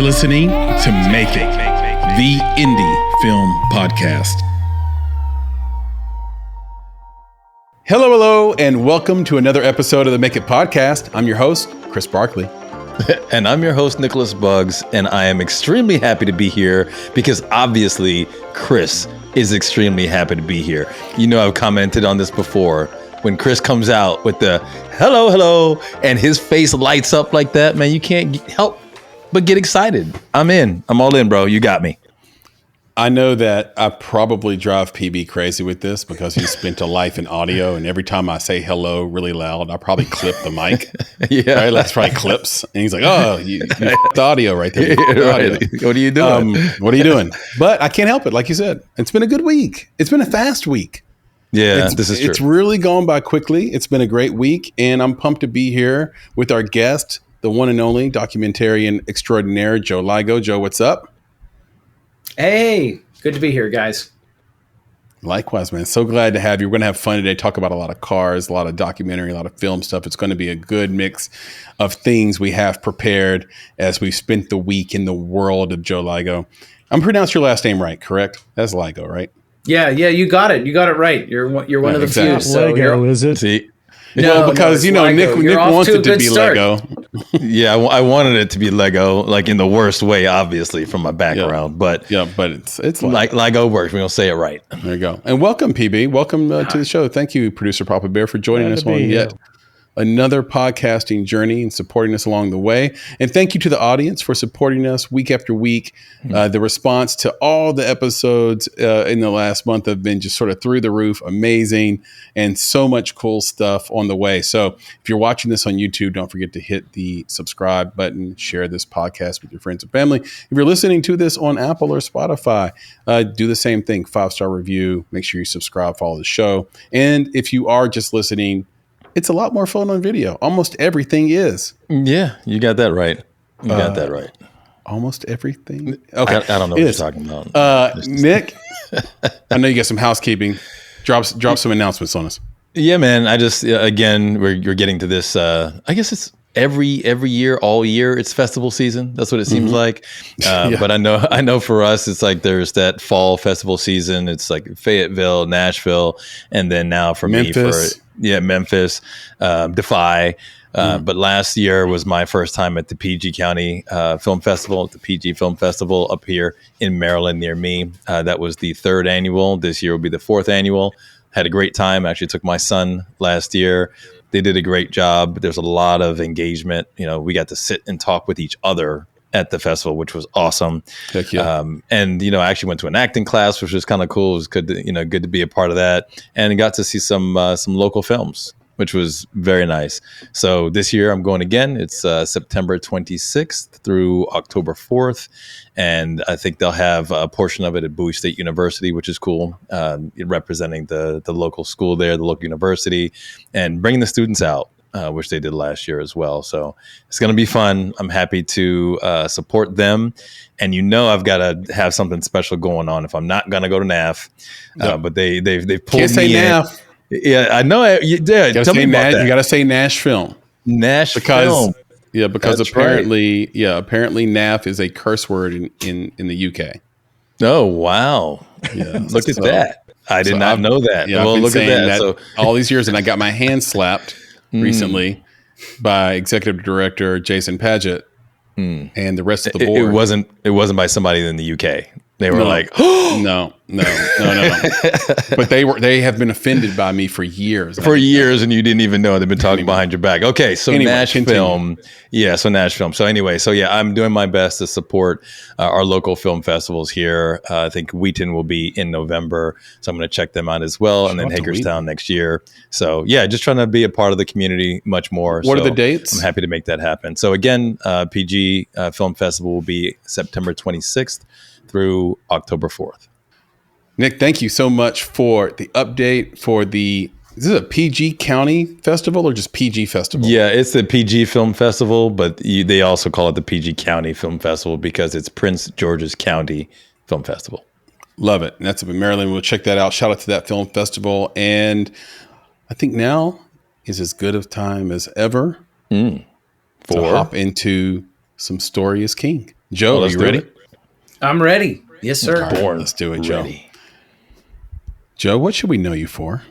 You're listening to Making, the indie film podcast. Hello, and welcome to another episode of the Make It podcast. I'm your host, Chris Barkley. And I'm your host, Nicholas Buggs, and I am extremely happy to be here because obviously Chris is extremely happy to be here. You know, I've commented on this before. When Chris comes out with the hello, and his face lights up like that, man, you can't help but get excited. I'm in. I'm all in, bro. You got me. I know that I probably drive PB crazy with this because he spent a life in audio, and every time I say hello really loud, I probably clip the mic. Yeah. Right? That's probably clips. And he's like, oh, you the audio right there. Right. What are you doing? What are you doing? But I can't help it. Like you said, it's been a good week. It's been a fast week. Yeah, this is true. It's really gone by quickly. It's been a great week, and I'm pumped to be here with our guest, the one and only documentarian extraordinaire, Joe Ligo. Joe, what's up? Hey, good to be here, guys. Likewise, man. So glad to have you. We're going to have fun today, talk about a lot of cars, a lot of documentary, a lot of film stuff. It's going to be a good mix of things we have prepared as we've spent the week in the world of Joe Ligo. I'm pronouncing your last name right, correct? That's Ligo, right? Yeah, you got it. You got it right. You're one of the few. So Lego, is it? See? No, because, Nick wants it to be start. Lego. Yeah, I wanted it to be Lego, like in the worst way, obviously, from my background. But it's like Lego works. We're going to say it right. There you go. And welcome, PB. Welcome to the show. Thank you, producer Papa Bear, for joining us on yet another podcasting journey and supporting us along the way. And thank you to the audience for supporting us week after week. The response to all the episodes in the last month have been just sort of through the roof, amazing, and so much cool stuff on the way. So if you're watching this on YouTube, don't forget to hit the subscribe button, share this podcast with your friends and family. If you're listening to this on Apple or Spotify, do the same thing, 5-star review, make sure you subscribe, follow the show. And if you are just listening, it's a lot more fun on video. Almost everything is. Yeah, you got that right. You got that right. Almost everything. Okay, I don't know what you're talking about. Nick, I know you got some housekeeping. Drop some announcements on us. Yeah, man. I just again, you're getting to this. I guess it's every year, all year. It's festival season. That's what it seems like. But I know for us, it's like there's that fall festival season. It's like Fayetteville, Nashville, and then now for Memphis. Memphis, Defy. But last year was my first time at the PG County Film Festival, the PG Film Festival up here in Maryland near me. That was the 3rd annual. This year will be the 4th annual. Had a great time. Actually took my son last year. They did a great job. There's a lot of engagement. We got to sit and talk with each other at the festival, which was awesome. Heck yeah. And I actually went to an acting class, which was kind of cool. It was good to be a part of that, and got to see some local films, which was very nice. So this year I'm going again. It's September 26th through October 4th. And I think they'll have a portion of it at Bowie State University, which is cool, representing the local school there, the local university, and bringing the students out, which they did last year as well. So it's going to be fun. I'm happy to support them. And I've got to have something special going on if I'm not going to go to NAF. But they've pulled Can't say me NAF. Yeah, I know. You did. Tell me about that. You got to say Nash Film. Nash Film. Yeah, because That's apparently NAF is a curse word in the UK. Oh, wow. Yeah, Look at that. I did not know that. Yeah, well, look at that. So all these years, and I got my hand slapped recently by executive director Jason Padgett and the rest of the board. It wasn't by somebody in the UK. They were like, no. But they have been offended by me for years. And you didn't even know. They've been talking behind your back. Okay, so anyway, Nash Film. Yeah, so Nash Film. So anyway, I'm doing my best to support our local film festivals here. I think Wheaton will be in November, so I'm going to check them out as well. And then Hagerstown next year. So yeah, just trying to be a part of the community much more. What are the dates? I'm happy to make that happen. So again, PG Film Festival will be September 26th through October 4th. Nick, thank you so much for the update for is this a PG County Festival or just PG Festival? Yeah, it's the PG Film Festival, but they also call it the PG County Film Festival because it's Prince George's County Film Festival. Love it. And that's up in Maryland. We'll check that out. Shout out to that film festival. And I think now is as good of time as ever to hop into some story is king. Joe, are you ready? I'm ready. Yes, sir. Right, let's do it, Joe. Joe, what should we know you for?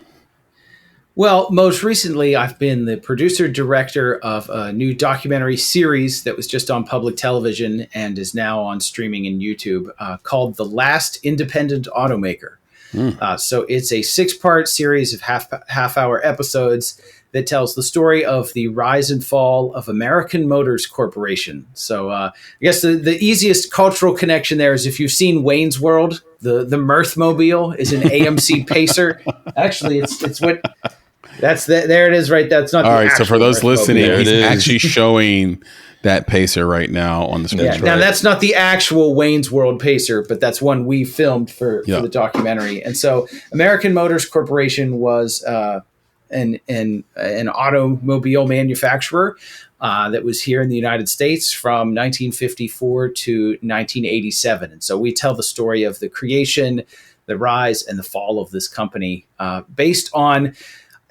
Well, most recently, I've been the producer director of a new documentary series that was just on public television and is now on streaming in YouTube called The Last Independent Automaker. So it's a 6-part series of half-hour episodes that tells the story of the rise and fall of American Motors Corporation. So I guess the easiest cultural connection there is if you've seen Wayne's World, the Mirthmobile is an AMC Pacer. Actually, it's what... there it is right there. That's not all the right. So for those listening, he's actually showing that Pacer right now on the screen. Yeah. Now that's not the actual Wayne's World Pacer, but that's one we filmed for the documentary. And so American Motors Corporation was an automobile manufacturer that was here in the United States from 1954 to 1987. And so we tell the story of the creation, the rise, and the fall of this company based on,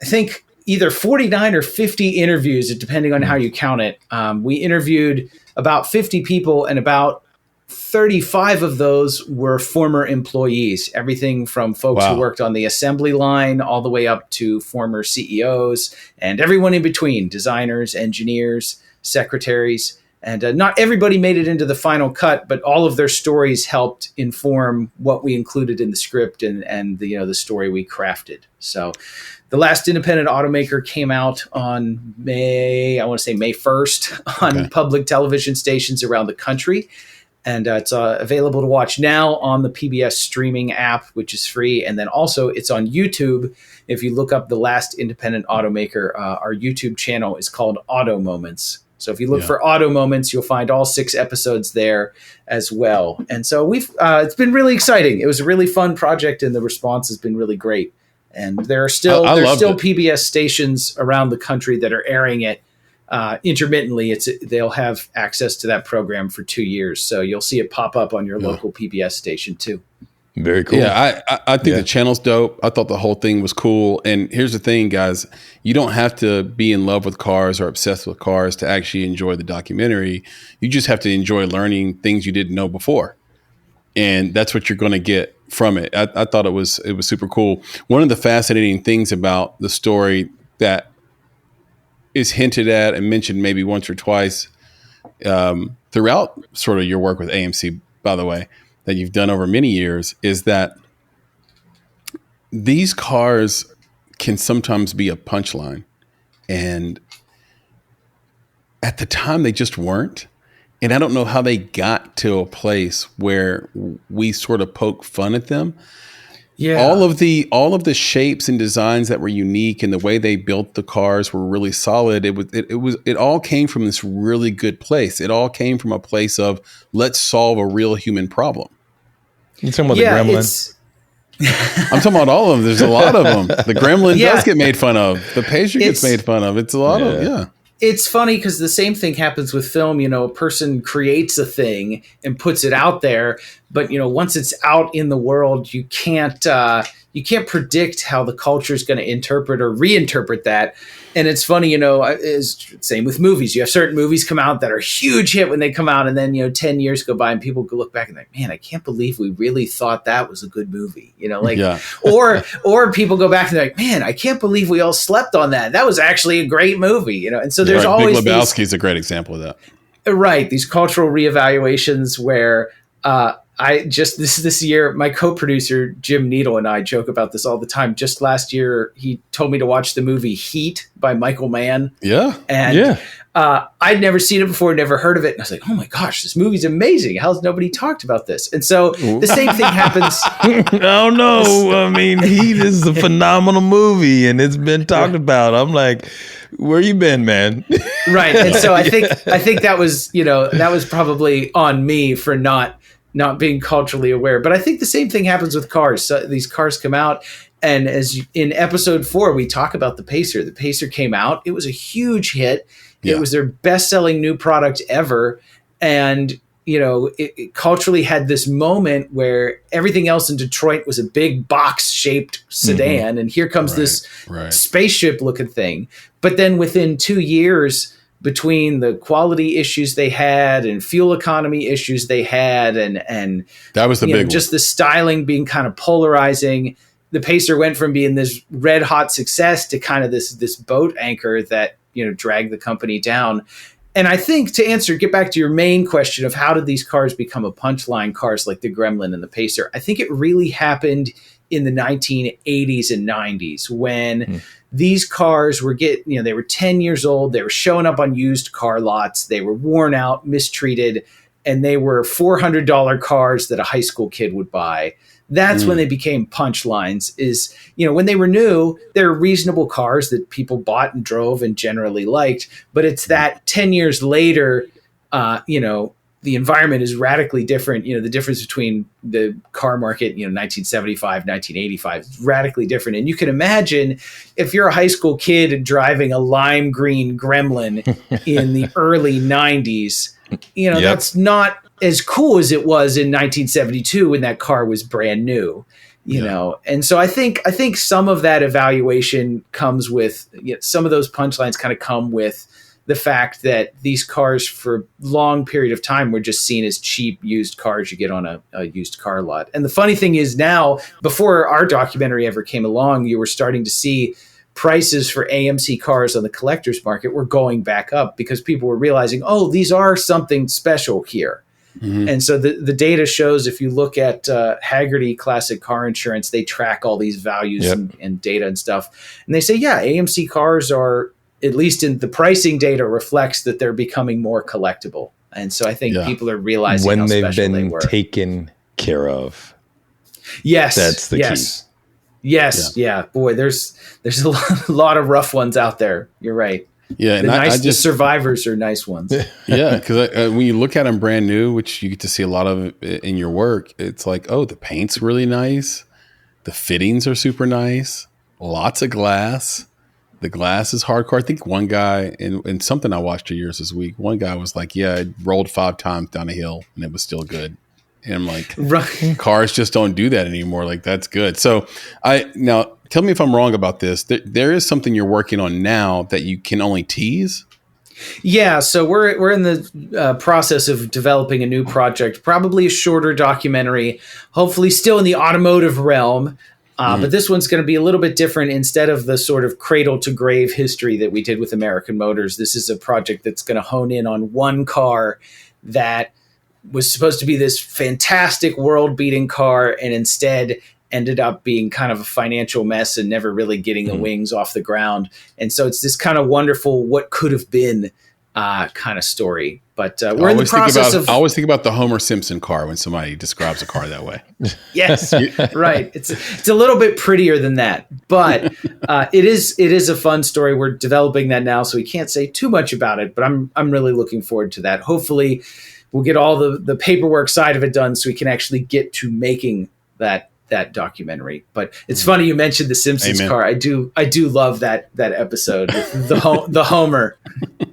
I think, either 49 or 50 interviews, depending on how you count it. We interviewed about 50 people, and about 35 of those were former employees, everything from folks who worked on the assembly line all the way up to former CEOs and everyone in between, designers, engineers, secretaries. And not everybody made it into the final cut, but all of their stories helped inform what we included in the script and the story we crafted. So The Last Independent Automaker came out on May 1st on public television stations around the country. And it's available to watch now on the PBS streaming app, which is free. And then also it's on YouTube. If you look up The Last Independent Automaker, our YouTube channel is called Auto Moments. So if you look for Auto Moments, you'll find all 6 episodes there as well. And so it's been really exciting. It was a really fun project, and the response has been really great. And there are still PBS stations around the country that are airing it intermittently. They'll have access to that program for 2 years, so you'll see it pop up on your local PBS station too. Very cool. Yeah, I think the channel's dope. I thought the whole thing was cool. And here's the thing, guys. You don't have to be in love with cars or obsessed with cars to actually enjoy the documentary. You just have to enjoy learning things you didn't know before. And that's what you're going to get from it. I thought it was super cool. One of the fascinating things about the story that is hinted at and mentioned maybe once or twice throughout sort of your work with AMC, by the way, that you've done over many years, is that these cars can sometimes be a punchline. And at the time, they just weren't. And I don't know how they got to a place where we sort of poke fun at them. Yeah. All of the shapes and designs that were unique and the way they built the cars were really solid. It all came from this really good place. It all came from a place of let's solve a real human problem. You talking about the Gremlin? I'm talking about all of them. There's a lot of them. The Gremlin does get made fun of. The Pacer gets made fun of. It's a lot of It's funny because the same thing happens with film. A person creates a thing and puts it out there, but once it's out in the world, you can't predict how the culture is going to interpret or reinterpret that. And it's funny, it's same with movies. You have certain movies come out that are a huge hit when they come out, and then 10 years go by and people look back and like, man, I can't believe we really thought that was a good movie. Or people go back and they're like, man, I can't believe we all slept on that. That was actually a great movie. And so there's always Big Lebowski's a great example of that. Right, these cultural reevaluations where this year, my co-producer Jim Needle and I joke about this all the time. Just last year, he told me to watch the movie Heat by Michael Mann. Yeah, and I'd never seen it before, never heard of it. And I was like, oh my gosh, this movie's amazing. How's nobody talked about this? And so the same thing happens. Oh no, I mean, Heat is a phenomenal movie, and it's been talked about. I'm like, where you been, man? Right, and so I think that was probably on me for not being culturally aware. But I think the same thing happens with cars. So these cars come out, and in episode 4, we talk about the Pacer. The Pacer came out. It was a huge hit. Yeah. It was their best-selling new product ever. And, it culturally had this moment where everything else in Detroit was a big box-shaped sedan. Mm-hmm. And here comes this spaceship-looking thing. But then within 2 years, between the quality issues they had and fuel economy issues they had, and that was the big one. Just the styling being kind of polarizing. The Pacer went from being this red hot success to kind of this boat anchor that, dragged the company down. And I think get back to your main question of how did these cars become a punchline cars like the Gremlin and the Pacer, I think it really happened in the 1980s and 90s when these cars were they were 10 years old. They were showing up on used car lots. They were worn out, mistreated, and they were $400 cars that a high school kid would buy. That's when they became punchlines is, when they were new, they're reasonable cars that people bought and drove and generally liked. But it's that 10 years later, the environment is radically different. The difference between the car market, 1975, 1985 is radically different. And you can imagine if you're a high school kid driving a lime green Gremlin in the early 90s, that's not as cool as it was in 1972 when that car was brand new, And so I think some of that evaluation comes with some of those punchlines kind of come with the fact that these cars for a long period of time were just seen as cheap used cars you get on a used car lot. And the funny thing is now, before our documentary ever came along, you were starting to see prices for AMC cars on the collector's market were going back up because people were realizing, these are something special here. Mm-hmm. And so the data shows, if you look at Hagerty Classic Car Insurance, they track all these values and data and stuff. And they say, AMC cars are, at least in the pricing data, reflects that they're becoming more collectible. And so I think people are realizing when how they've special they been were. Taken care of. Yes. That's the key. Yes. Yeah. Boy, there's a lot of rough ones out there. You're right. Yeah. And the survivors are nice ones. Yeah. Because when you look at them brand new, which you get to see a lot of in your work, it's like, the paint's really nice. The fittings are super nice. Lots of glass. The glass is hardcore. I think one guy, in something I watched of yours this week, one guy was like, it rolled 5 times down a hill and it was still good. And I'm like, cars just don't do that anymore. Like, that's good. So now tell me if I'm wrong about this. There is something you're working on now that you can only tease. Yeah. So we're in the process of developing a new project, probably a shorter documentary, hopefully still in the automotive realm. But this one's going to be a little bit different. Instead of the sort of cradle to grave history that we did with American Motors, this is a project that's going to hone in on one car that was supposed to be this fantastic world-beating car and instead ended up being kind of a financial mess and never really getting the wings off the ground. And so it's this kind of wonderful what could have been kind of story. But we're in the process of... I always think about the Homer Simpson car when somebody describes a car that way. Yes, right. It's a little bit prettier than that, but it is a fun story. We're developing that now, so we can't say too much about it. But I'm really looking forward to that. Hopefully, we'll get all the paperwork side of it done, so we can actually get to making that documentary. But it's funny you mentioned the Simpsons car. I do love that episode with the Homer.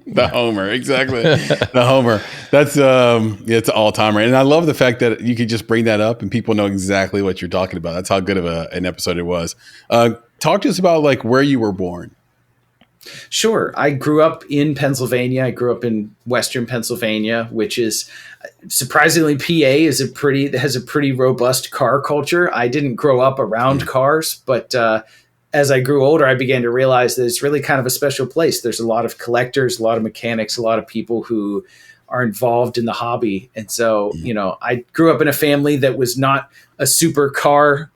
The Homer, exactly. The Homer. That's it's an all-timer. And I love the fact that you could just bring that up and people know exactly what you're talking about. That's how good of an episode it was. Talk to us about like where you were born. Sure. I grew up in Pennsylvania. I grew up in Western Pennsylvania, which is surprisingly PA has a pretty robust car culture. I didn't grow up around cars, but as I grew older, I began to realize that it's really kind of a special place. There's a lot of collectors, a lot of mechanics, a lot of people who are involved in the hobby. And so, I grew up in a family that was not a super car,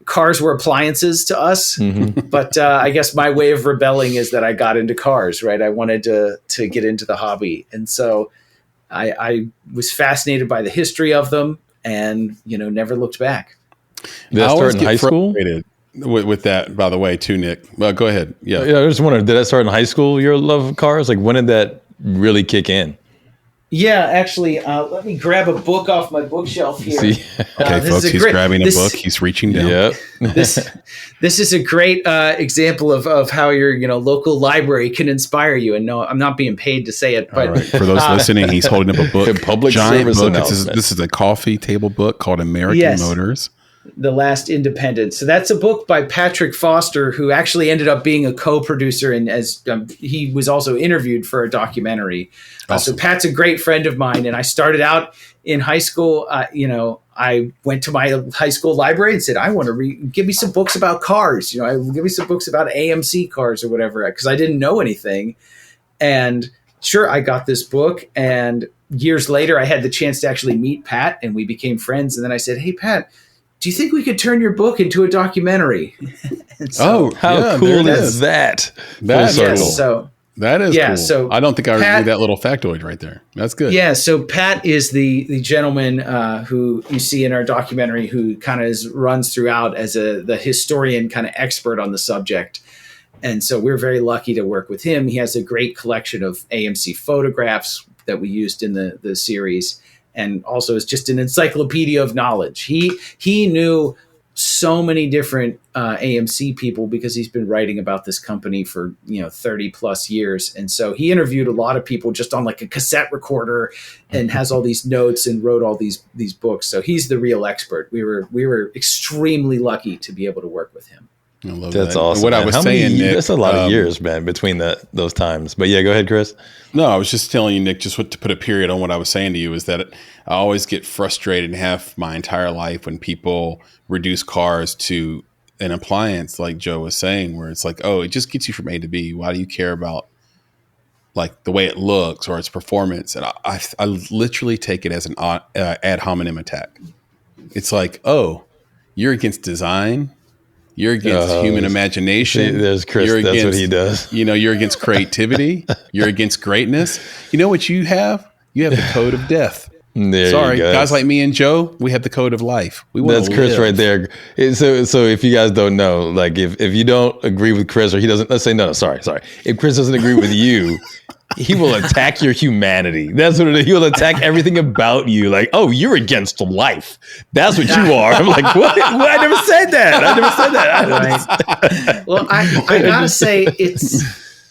cars were appliances to us, but I guess my way of rebelling is that I got into cars, right? I wanted to get into the hobby. And so I was fascinated by the history of them and, never looked back. Did that start in high school? With that, by the way, too, Nick. Well, go ahead. Yeah. I just wondered, did that start in high school, your love of cars? Like, when did that really kick in? Yeah, actually, let me grab a book off my bookshelf here. Okay, folks, he's grabbing a book. He's reaching down. Yep. This is a great example of how your local library can inspire you. And no, I'm not being paid to say it, but for those listening, he's holding up a book, public giant service book. announcement. This is a coffee table book called American Motors. The Last Independent. So that's a book by Patrick Foster, who actually ended up being a co-producer, and as he was also interviewed for a documentary. Awesome. So Pat's a great friend of mine, and I started out in high school. I went to my high school library and said, I want to give me some books about cars. Give me some books about AMC cars or whatever, because I didn't know anything. And sure, I got this book, and years later, I had the chance to actually meet Pat, and we became friends. And then I said, hey, Pat, do you think we could turn your book into a documentary? How cool is that? That's cool. So that is cool. So I don't think I read that little factoid right there. That's good. Yeah. So Pat is the gentleman who you see in our documentary, who kind of runs throughout as the historian kind of expert on the subject. And so we're very lucky to work with him. He has a great collection of AMC photographs that we used in the series, and also is just an encyclopedia of knowledge. He knew so many different AMC people because he's been writing about this company for 30 plus years. And so he interviewed a lot of people just on like a cassette recorder and has all these notes and wrote all these books. So he's the real expert. We were extremely lucky to be able to work with him. I love That's that. awesome. What I was saying, Nick, that's a lot of years, man, between those times. But yeah, go ahead, Chris. No, I was just telling you, Nick, just to put a period on what I was saying to you, is that I always get frustrated and have my entire life when people reduce cars to an appliance, like Joe was saying, where it's like, oh, it just gets you from A to B. Why do you care about like the way it looks or its performance? And I literally take it as an ad hominem attack. It's like, oh, you're against design. You're against human imagination. See, there's Chris. You're that's against, what he does. You're against creativity. You're against greatness. You know what you have? You have the code of death. Sorry, guys like me and Joe, we have the code of life. That's Chris right there. So if you guys don't know, like if you don't agree with Chris, or he doesn't, let's say no, sorry. If Chris doesn't agree with you, he will attack your humanity. That's what it is. He will attack everything about you. Like, oh, you're against life. That's what you are. I'm like, what? I never said that. Well, I gotta say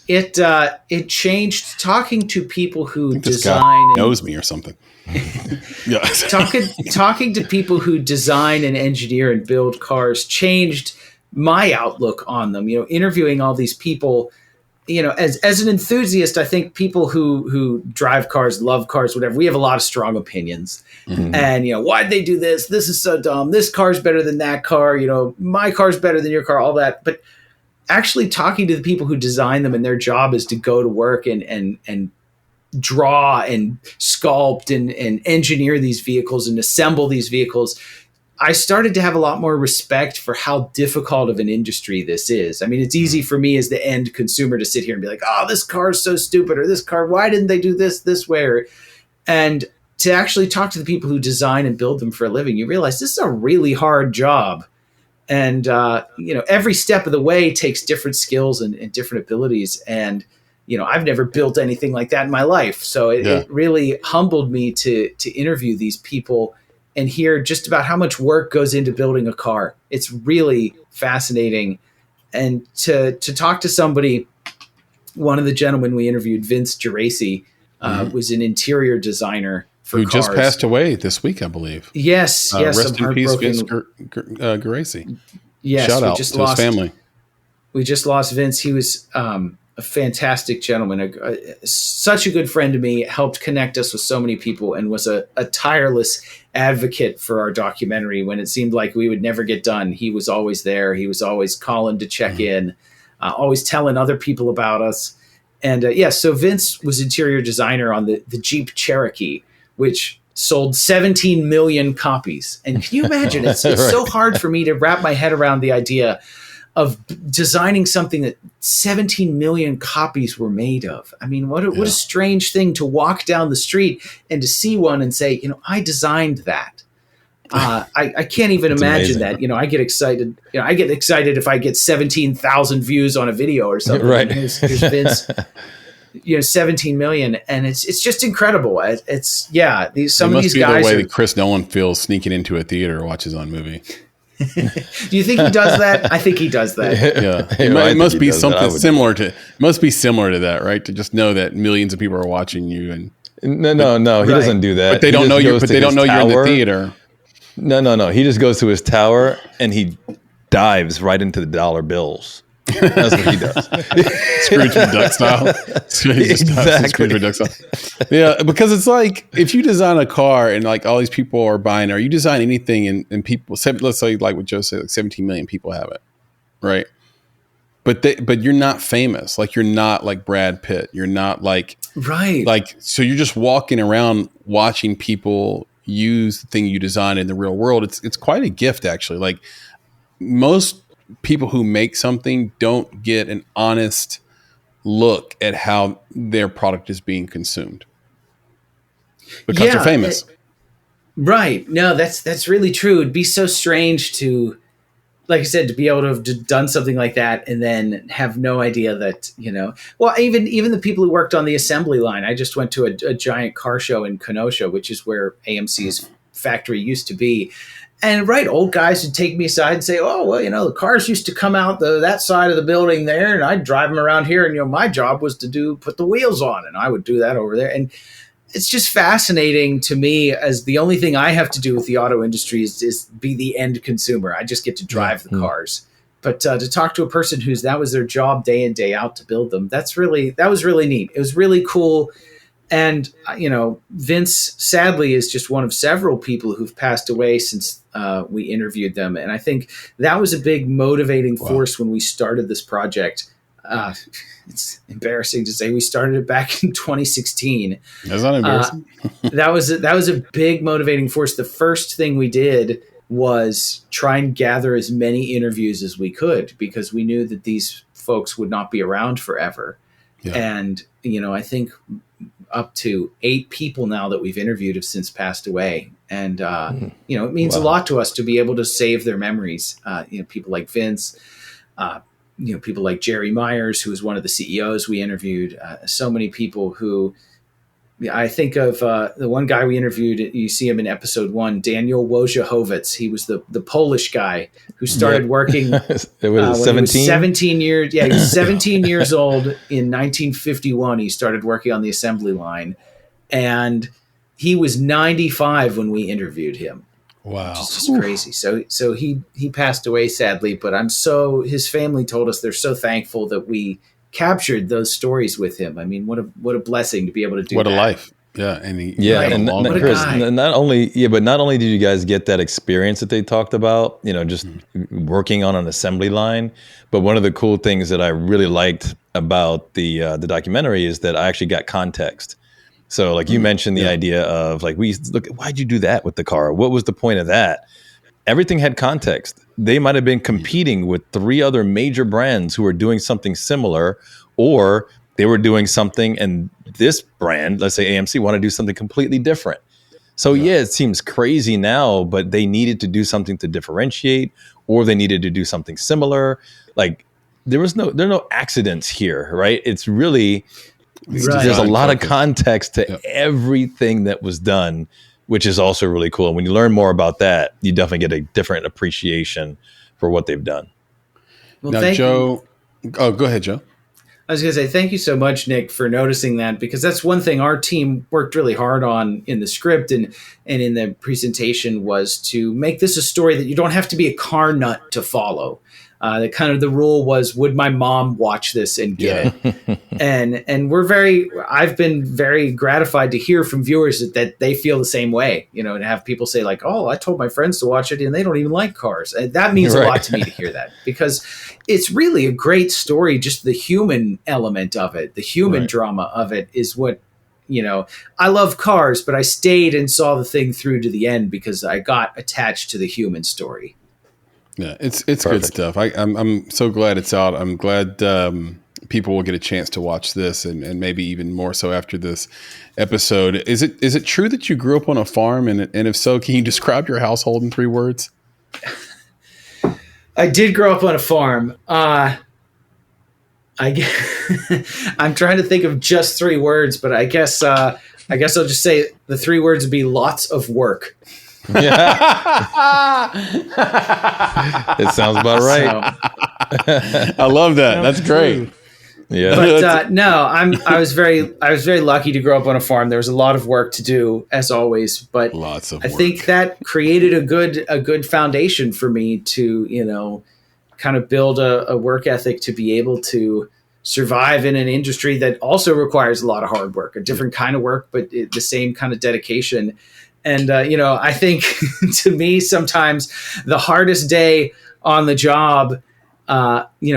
it changed talking to people who design and knows me or something. Yeah. talking to people who design and engineer and build cars changed my outlook on them. Interviewing all these people, as an enthusiast, I think people who drive cars, love cars, whatever, we have a lot of strong opinions. Mm-hmm. And why'd they do this? This is so dumb. This car's better than that car. My car's better than your car. All that, but actually talking to the people who design them, and their job is to go to work and draw and sculpt and engineer these vehicles and assemble these vehicles, I started to have a lot more respect for how difficult of an industry this is. I mean, it's easy for me as the end consumer to sit here and be like, oh, this car is so stupid, or this car, why didn't they do this way? And to actually talk to the people who design and build them for a living, you realize this is a really hard job. And, every step of the way takes different skills and different abilities. And, I've never built anything like that in my life. So it really humbled me to interview these people and hear just about how much work goes into building a car. It's really fascinating. And to talk to somebody, one of the gentlemen we interviewed, Vince Geraci, was an interior designer for who cars. Just passed away this week, I believe. Yes. Rest in peace, Vince Geraci. Yes, shout out to his family. We just lost Vince. He was a fantastic gentleman, such a good friend to me, helped connect us with so many people, and was a tireless advocate for our documentary. When it seemed like we would never get done, he was always there. He was always calling to check in, always telling other people about us. And so Vince was interior designer on the Jeep Cherokee, which sold 17 million copies. And can you imagine? It's right. So hard for me to wrap my head around the idea of designing something that 17 million copies were made of. I mean, what a strange thing to walk down the street and to see one and say, I designed that. I can't even imagine amazing. That. I get excited. I get excited if I get 17,000 views on a video or something. Right. Here's Vince, 17 million, and it's just incredible. Some of these guys. It must be the way that Chris Nolan feels sneaking into a theater to watch his own movie. Do you think he does that? I think he does that. Yeah, it must be something similar to. Must be similar to that, right? To just know that millions of people are watching you, and no, he doesn't do that. But they don't know you're. But they don't know you're in the theater. No. He just goes to his tower and he dives right into the dollar bills. That's what he does. Scrooge McDuck style. Scrooge McDuck style. Yeah, because it's like if you design a car and like all these people are buying, or you design anything and people, let's say like what Joe said, like 17 million people have it, right? But you're not famous. Like you're not like Brad Pitt. You're not like so you're just walking around watching people use the thing you designed in the real world. It's quite a gift actually. Like most people who make something don't get an honest look at how their product is being consumed because they're famous. Right. No, that's really true. It'd be so strange to, like I said, to be able to have done something like that and then have no idea that, well, even the people who worked on the assembly line. I just went to a giant car show in Kenosha, which is where AMC's factory used to be. And old guys would take me aside and say, oh, well, the cars used to come out that side of the building there, and I'd drive them around here. And, my job was to put the wheels on, and I would do that over there. And it's just fascinating to me, as the only thing I have to do with the auto industry is be the end consumer. I just get to drive the cars. But to talk to a person that was their job day in, day out to build them, that was really neat. It was really cool. And, Vince, sadly, is just one of several people who've passed away since we interviewed them. And I think that was a big motivating force when we started this project. It's embarrassing to say we started it back in 2016. That's not embarrassing. That was a big motivating force. The first thing we did was try and gather as many interviews as we could, because we knew that these folks would not be around forever. Yeah. And, I think up to 8 people now that we've interviewed have since passed away. And, it means a lot to us to be able to save their memories. People like Vince, people like Jerry Myers, who was one of the CEOs we interviewed, so many people who, I think of the one guy we interviewed, you see him in episode 1, Daniel Wojciechowicz. He was the Polish guy who started working when he was 17 years. Yeah, he was 17 years old in 1951. He started working on the assembly line, and he was 95 when we interviewed him. Wow, which is just crazy. So he passed away sadly, but his family told us they're so thankful that we captured those stories with him. I mean, what a blessing to be able to do. What a life. Yeah. And Chris, not only did you guys get that experience that they talked about, just working on an assembly line, but one of the cool things that I really liked about the documentary is that I actually got context. So like you mentioned the idea of like, why'd you do that with the car? What was the point of that? Everything had context. They might have been competing with 3 other major brands who were doing something similar, or they were doing something and this brand, let's say AMC, want to do something completely different. So it seems crazy now, but they needed to do something to differentiate, or they needed to do something similar. Like there are no accidents here, right? It's really, there's a lot of context to everything that was done, which is also really cool. And when you learn more about that, you definitely get a different appreciation for what they've done. Well, now, Joe, go ahead, Joe. I was going to say, thank you so much, Nick, for noticing that, because that's one thing our team worked really hard on in the script and in the presentation, was to make this a story that you don't have to be a car nut to follow. The rule was, would my mom watch this and get it? And I've been very gratified to hear from viewers that they feel the same way, and have people say like, oh, I told my friends to watch it and they don't even like cars. And that means a lot to me to hear that, because it's really a great story. Just the human element of it, the human drama of it is what, I love cars, but I stayed and saw the thing through to the end because I got attached to the human story. Yeah, it's good stuff. I'm so glad it's out. I'm glad people will get a chance to watch this, and maybe even more so after this episode. Is it true that you grew up on a farm, and if so, can you describe your household in 3 words? I did grow up on a farm. I'm trying to think of just 3 words, but I guess I'll just say the 3 words would be lots of work. Yeah. It sounds about right. I love that. That's great. Yeah. But I was very lucky to grow up on a farm. There was a lot of work to do, as always, but lots of I work. think that created a good foundation for me to, kind of build a work ethic to be able to survive in an industry that also requires a lot of hard work, a different kind of work, but the same kind of dedication. And, I think to me, sometimes the hardest day on the job,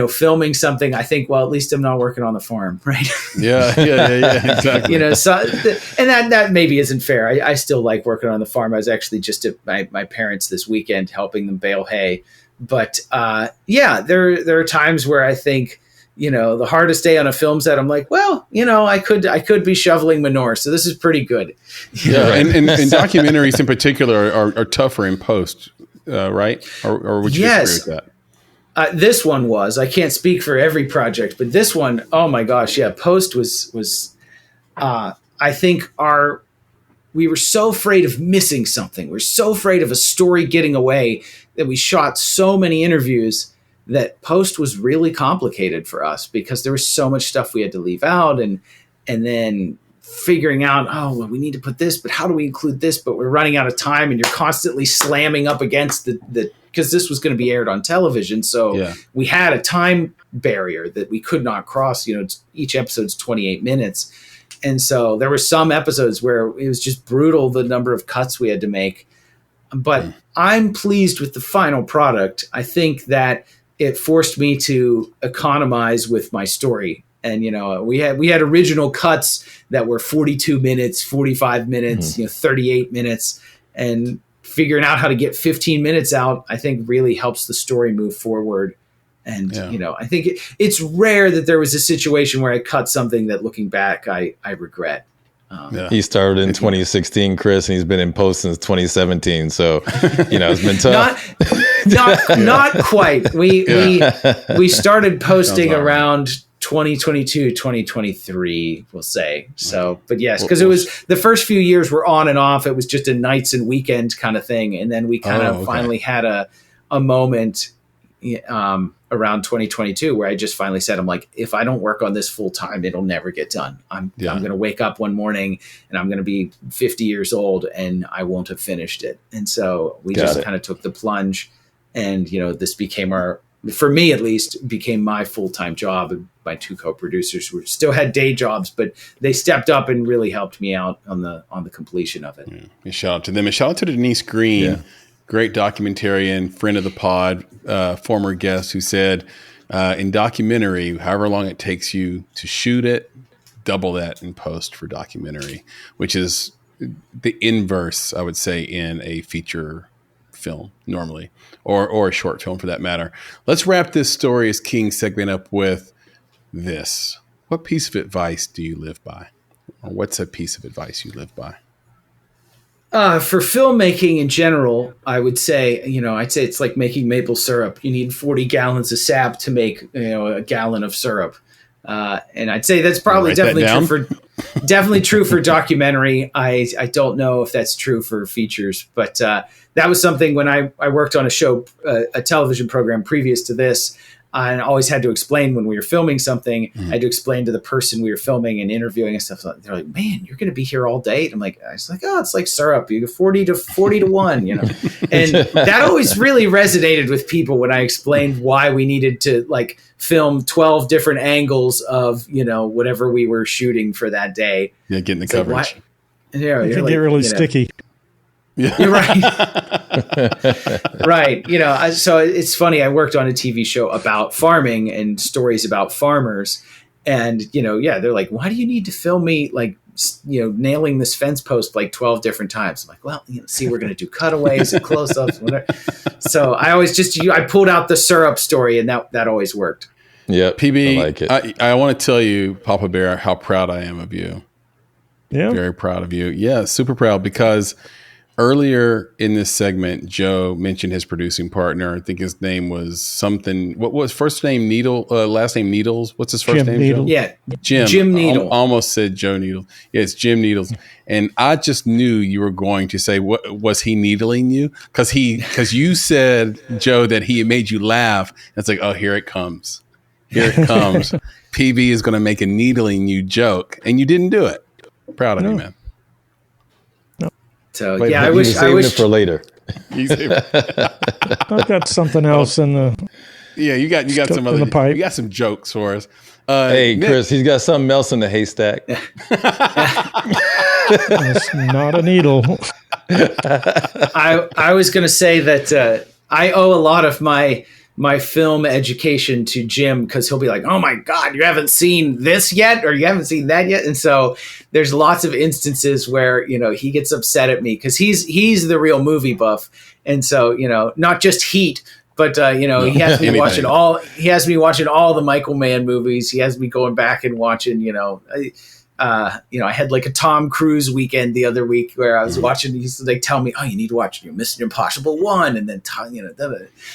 filming something, I think, well, at least I'm not working on the farm, right? Yeah, exactly. And that maybe isn't fair. I still like working on the farm. I was actually just at my parents this weekend helping them bale hay. But there are times where I think, the hardest day on a film set, I'm like, well, I could be shoveling manure, so this is pretty good. Yeah, and documentaries in particular are tougher in post, right? Or would you disagree with that? This one was. I can't speak for every project, but this one, oh my gosh, yeah, post was. I think we were so afraid of missing something. We're so afraid of a story getting away that we shot so many interviews that post was really complicated for us because there was so much stuff we had to leave out, and then figuring out, we need to put this, but how do we include this? But we're running out of time, and you're constantly slamming up against the because this was going to be aired on television. So we had a time barrier that we could not cross. Each episode's 28 minutes. And so there were some episodes where it was just brutal, the number of cuts we had to make. But I'm pleased with the final product. I think that it forced me to economize with my story. And, we had original cuts that were 42 minutes, 45 minutes, 38 minutes. And figuring out how to get 15 minutes out, I think really helps the story move forward. And, I think it's rare that there was a situation where I cut something that looking back, I regret. He started in 2016, Chris, and he's been in post since 2017. So, it's been tough. Not quite. We started posting around 2022, 2023, we'll say. So, but yes, because it was the first few years were on and off. It was just a nights and weekends kind of thing. And then we kind of finally had a moment around 2022 where I just finally said, I'm like, if I don't work on this full time, it'll never get done. I'm going to wake up one morning and I'm going to be 50 years old and I won't have finished it. And so we just kind of took the plunge, and, this became for me at least, became my full-time job. And my two co-producers who still had day jobs, but they stepped up and really helped me out on the completion of it. Yeah. Shout out to them, and shout out to Denise Green. Yeah. Great documentarian, friend of the pod, former guest, who said, in documentary, however long it takes you to shoot it, double that in post for documentary, which is the inverse, I would say, in a feature film normally, or a short film for that matter. Let's wrap this Story is King segment up with this. What piece of advice do you live by? Or what's a piece of advice you live by? For filmmaking in general, I would say, I'd say it's like making maple syrup. You need 40 gallons of sap to make, a gallon of syrup. And I'd say that's probably definitely true for documentary. I don't know if that's true for features, but that was something when I worked on a show, a television program previous to this. And I always had to explain when we were filming something. I had to explain to the person we were filming and interviewing and stuff. They're like, "Man, you're going to be here all day." I'm like, "Oh, it's like syrup. You get 40 to 1, And that always really resonated with people when I explained why we needed to film 12 different angles of whatever we were shooting for that day. Yeah, getting the coverage. It can get really sticky. Yeah. You're right. Right. So it's funny. I worked on a TV show about farming and stories about farmers. And, they're like, why do you need to film me nailing this fence post 12 different times? I'm like, well, we're going to do cutaways and close-ups. Whatever. So I always I pulled out the syrup story, and that always worked. Yeah. PB, I like it. I want to tell you, Papa Bear, how proud I am of you. Yeah. Very proud of you. Yeah, super proud, because earlier in this segment, Joe mentioned his producing partner. I think his name was something. What was first name? Needle. Last name Needles. What's his first name? Needle. Joe? Yeah, Jim Needle. Almost said Joe Needle. Yeah, it's Jim Needles. And I just knew you were going to say, "What was he needling you?" Because you said, Joe, that he made you laugh. And it's like, oh, here it comes. Here it comes. PB is going to make a needling you joke, and you didn't do it. Proud of you, man. No. So Wait, yeah, I wish it for later. I've got something else in the. Yeah, you got some other. Pipe. You got some jokes for us. Hey, Nick. Chris, he's got something else in the haystack. It's not a needle. I was going to say that I owe a lot of my film education to Jim, because he'll be like, "Oh my God, you haven't seen this yet, or you haven't seen that yet," and so there's lots of instances where he gets upset at me because he's the real movie buff, and so not just Heat. But he has me watching all. He has me watching all the Michael Mann movies. He has me going back and watching. I had like a Tom Cruise weekend the other week where I was watching. They tell me, "Oh, you need to watch Mission Impossible 1," and then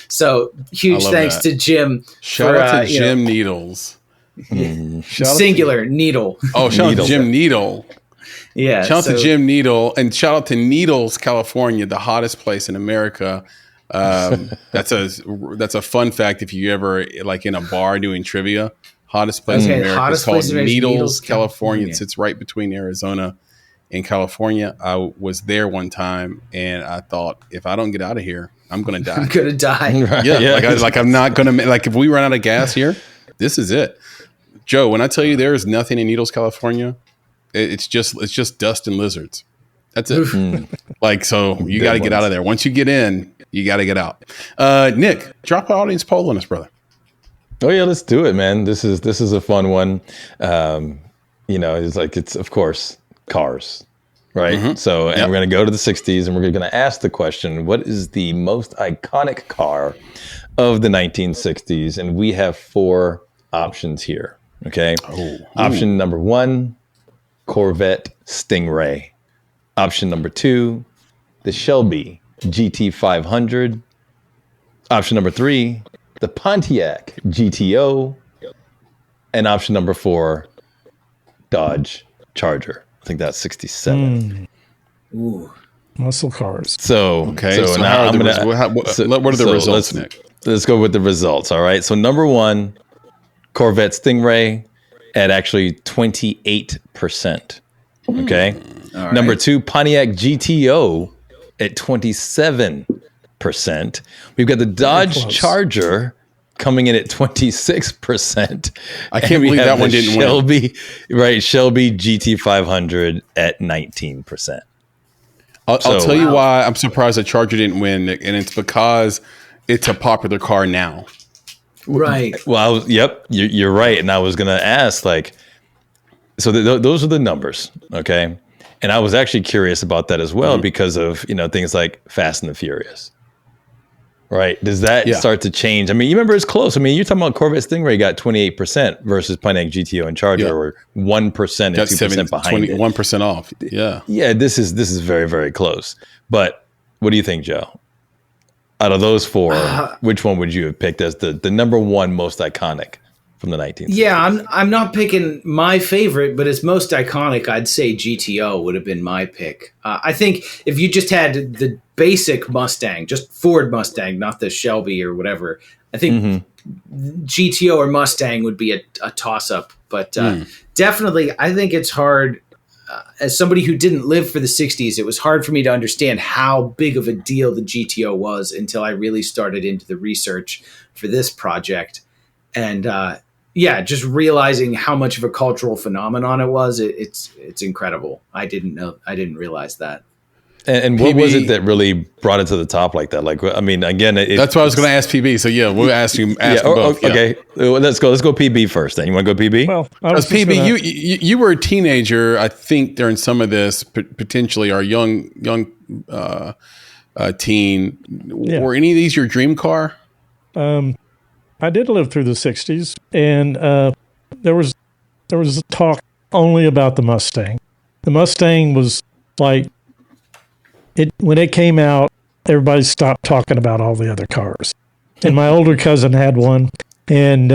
So huge thanks to Jim. Shout out to Jim Needles. Singular Needle. Oh, shout out to Jim Needle. Yeah. Shout out to Jim Needle, and shout out to Needles, California, the hottest place in America. That's a fun fact if you ever like in a bar doing trivia. Hottest place in America is called Needles, California. It sits right between Arizona and California. I was there one time and I thought, if I don't get out of here, I'm gonna die. I'm gonna die. Right. Yeah. I'm not gonna like if we run out of gas here, this is it. Joe, when I tell you there is nothing in Needles, California, it's just dust and lizards. That's it. So you got to get out of there. Once you get in, you got to get out. Nick, drop an audience poll on us, brother. Oh yeah, let's do it, man. This is a fun one. It's of course cars, right? Mm-hmm. So we're going to go to the 60s and we're going to ask the question, what is the most iconic car of the 1960s? And we have 4 options here. Okay. Option number 1, Corvette Stingray. Option number 2, the Shelby GT500. Option number 3, the Pontiac GTO. And option number 4, Dodge Charger. I think that's 67. Ooh, muscle cars. So now what are the results, Nick? Let's go with the results. All right. So number 1, Corvette Stingray at actually 28%. Okay. Right. Number 2, Pontiac GTO at 27%. We've got the Dodge Charger coming in at 26%. I can't believe that one didn't win. Shelby GT500 at 19%. I'll tell you why I'm surprised the Charger didn't win, Nick, and it's because it's a popular car now. Right. Well, you're right. And I was going to ask, so those are the numbers, okay? And I was actually curious about that as well because of, things like Fast and the Furious, right? Does that start to change? I mean, you remember it's close. I mean, you're talking about Corvette Stingray got 28% versus Pontiac GTO and Charger were 1% and 2% behind 21% off. Yeah. Yeah, this is very, very close. But what do you think, Joe? Out of those 4, which one would you have picked as the number 1 most iconic from the 1960s? Yeah, I'm not picking my favorite, but as most iconic, I'd say GTO would have been my pick. I think if you just had the basic Mustang, just Ford Mustang, not the Shelby or whatever, I think GTO or Mustang would be a toss-up. But definitely, I think it's hard. As somebody who didn't live for the 60s, it was hard for me to understand how big of a deal the GTO was until I really started into the research for this project. And just realizing how much of a cultural phenomenon it was, it's incredible. I didn't realize that. And what was it that really brought it to the top like that? Like, I mean, again, that's what I was going to ask PB. So we'll ask you both. Okay, let's go PB first. Then you want to go PB? Well, PB, you were a teenager, I think, during some of this, potentially our young teen. Yeah. Were any of these your dream car? I did live through the 60s, and there was talk only about the Mustang. The Mustang was like, when it came out, everybody stopped talking about all the other cars. And my older cousin had one, and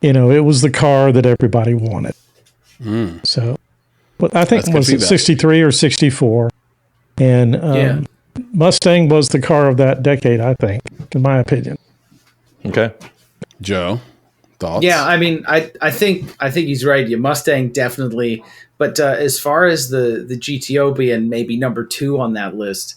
it was the car that everybody wanted. So, but I think it was 63 or 64, and Mustang was the car of that decade, I think, in my opinion. Okay. Joe, Thoughts? Yeah, I mean, I think he's right. Yeah, Mustang definitely, but as far as the GTO being maybe number 2 on that list,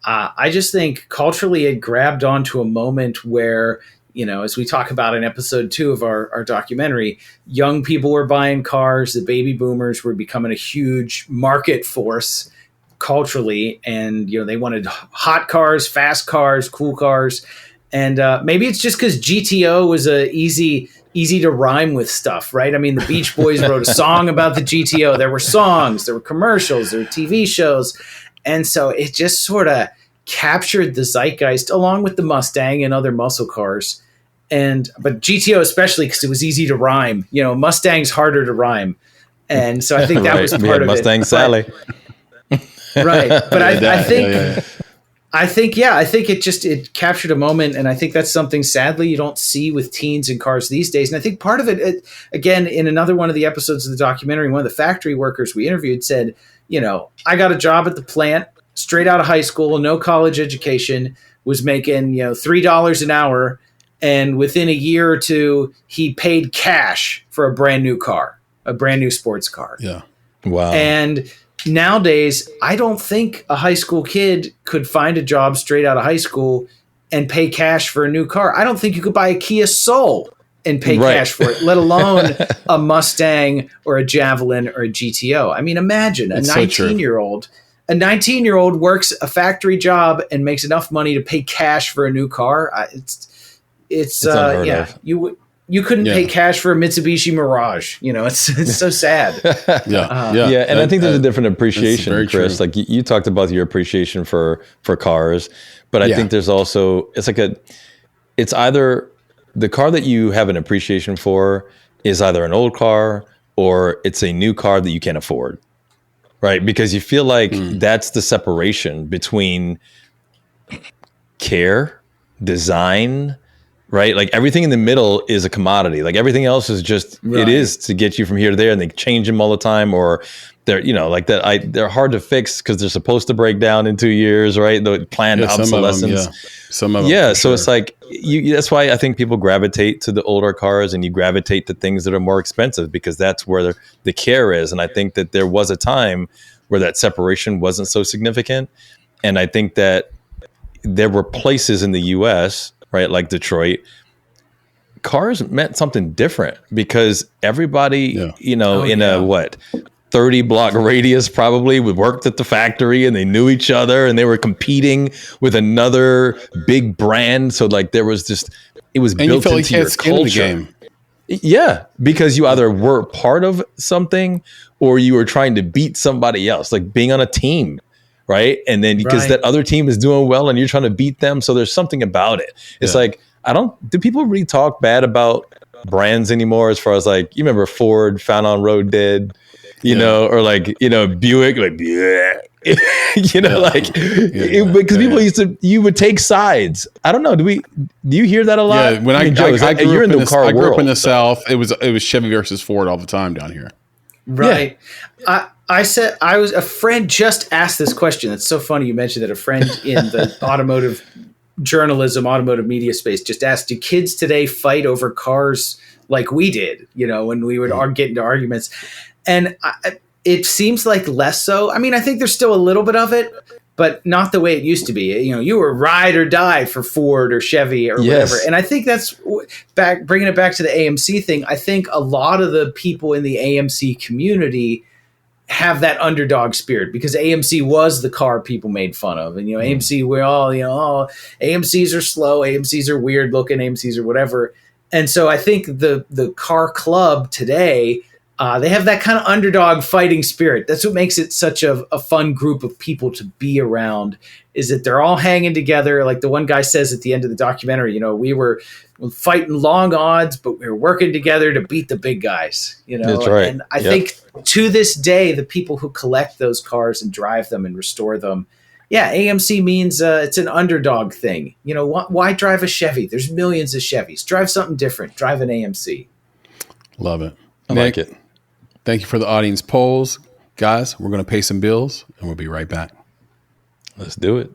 I just think culturally it grabbed onto a moment where, as we talk about in episode 2 of our documentary, young people were buying cars, the baby boomers were becoming a huge market force culturally, and they wanted hot cars, fast cars, cool cars, and maybe it's just because GTO was a easy to rhyme with stuff, right? I mean, the Beach Boys wrote a song about the GTO. There were songs, there were commercials, there were TV shows, and so it just sort of captured the zeitgeist along with the Mustang and other muscle cars. But GTO especially because it was easy to rhyme. Mustang's harder to rhyme, and so I think that was part of Mustang it. Sally. Right, but I think it captured a moment, and I think that's something sadly you don't see with teens and cars these days. And I think part of it, again, in another one of the episodes of the documentary, one of the factory workers we interviewed said, I got a job at the plant, straight out of high school, no college education, was making $3 an hour, and within a year or two, he paid cash for a brand new car, a brand new sports car. Yeah, wow. And nowadays, I don't think a high school kid could find a job straight out of high school and pay cash for a new car. I don't think you could buy a Kia Soul and pay cash for it, let alone a Mustang or a Javelin or a GTO. I mean, imagine a 19-year-old. A 19-year-old works a factory job and makes enough money to pay cash for a new car. It's unheard of. You couldn't pay cash for a Mitsubishi Mirage. It's so sad. Yeah. And I think there's a different appreciation, Chris. True. Like you talked about your appreciation for cars, but I think there's also, it's either the car that you have an appreciation for is either an old car or it's a new car that you can't afford, right? Because you feel like that's the separation between care, design, right? Like everything in the middle is a commodity. Like everything else is just, it is to get you from here to there, and they change them all the time, or they're, like that. They're hard to fix because they're supposed to break down in 2 years, right? The planned obsolescence. Some of them. So it's like, that's why I think people gravitate to the older cars, and you gravitate to things that are more expensive because that's where the care is. And I think that there was a time where that separation wasn't so significant. And I think that there were places in the US, right, like Detroit, cars meant something different because everybody, in a 30 block radius probably worked at the factory, and they knew each other, and they were competing with another big brand. So like there was just, it was built into your culture. Game. Yeah, because you either were part of something or you were trying to beat somebody else, like being on a team. Right. And then because that other team is doing well and you're trying to beat them. So there's something about it. It's like, do people really talk bad about brands anymore? As far as like, you remember Ford found on road dead, or like, Buick, like, because people you would take sides. I don't know. Do you hear that a lot? Yeah. When you're in the car world. I grew up in the South. It was Chevy versus Ford all the time down here. Right. Yeah. A friend just asked this question. It's so funny you mentioned that. A friend in the automotive journalism, automotive media space just asked, do kids today fight over cars like we did, when we would get into arguments? And it seems like less so. I mean, I think there's still a little bit of it, but not the way it used to be. You were ride or die for Ford or Chevy or whatever. And I think that's bringing it back to the AMC thing. I think a lot of the people in the AMC community have that underdog spirit because AMC was the car people made fun of. And, AMC, we're all, AMCs are slow, AMCs are weird looking, AMCs are whatever. And so I think the car club today, they have that kind of underdog fighting spirit. That's what makes it such a fun group of people to be around, is that they're all hanging together. Like the one guy says at the end of the documentary, we were fighting long odds, but we were working together to beat the big guys, That's right. And I think to this day, the people who collect those cars and drive them and restore them, AMC means it's an underdog thing. Why drive a Chevy? There's millions of Chevys. Drive something different. Drive an AMC. Love it. I like it. Thank you for the audience polls. Guys, we're going to pay some bills, and we'll be right back. Let's do it.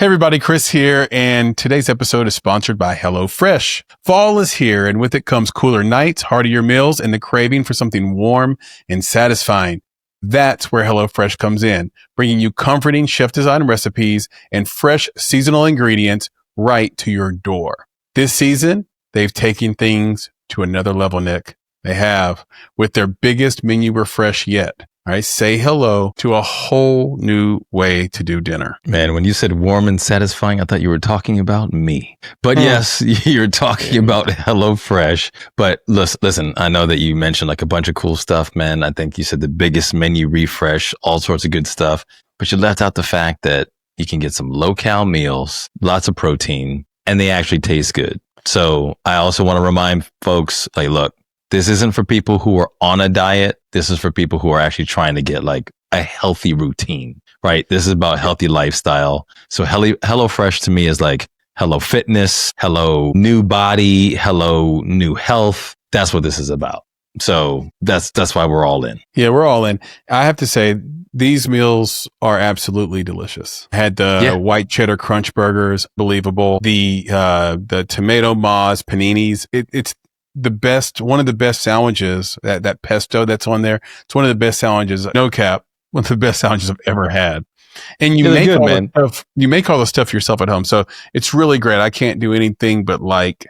Hey everybody, Chris here, and today's episode is sponsored by HelloFresh. Fall is here, and with it comes cooler nights, heartier meals, and the craving for something warm and satisfying. That's where HelloFresh comes in, bringing you comforting chef-designed recipes and fresh seasonal ingredients right to your door. This season, they've taken things to another level, Nick. They have, with their biggest menu refresh yet. All right, say hello to a whole new way to do dinner. Man, when you said warm and satisfying, I thought you were talking about me. But yes, you're talking about HelloFresh. But listen, I know that you mentioned like a bunch of cool stuff, man. I think you said the biggest menu refresh, all sorts of good stuff. But you left out the fact that you can get some low-cal meals, lots of protein, and they actually taste good. So I also want to remind folks, like, look, this isn't for people who are on a diet. This is for people who are actually trying to get like a healthy routine, right? This is about healthy lifestyle. So HelloFresh to me is like hello fitness, hello new body, hello new health. That's what this is about. So that's why we're all in. Yeah, we're all in. I have to say, these meals are absolutely delicious. I had the white cheddar crunch burgers, believable. The tomato mozz paninis. It's the best, one of the best sandwiches, that pesto that's on there. It's one of the best sandwiches, no cap, one of the best sandwiches I've ever had. And you make all the stuff, you make all the stuff yourself at home. So it's really great. I can't do anything but like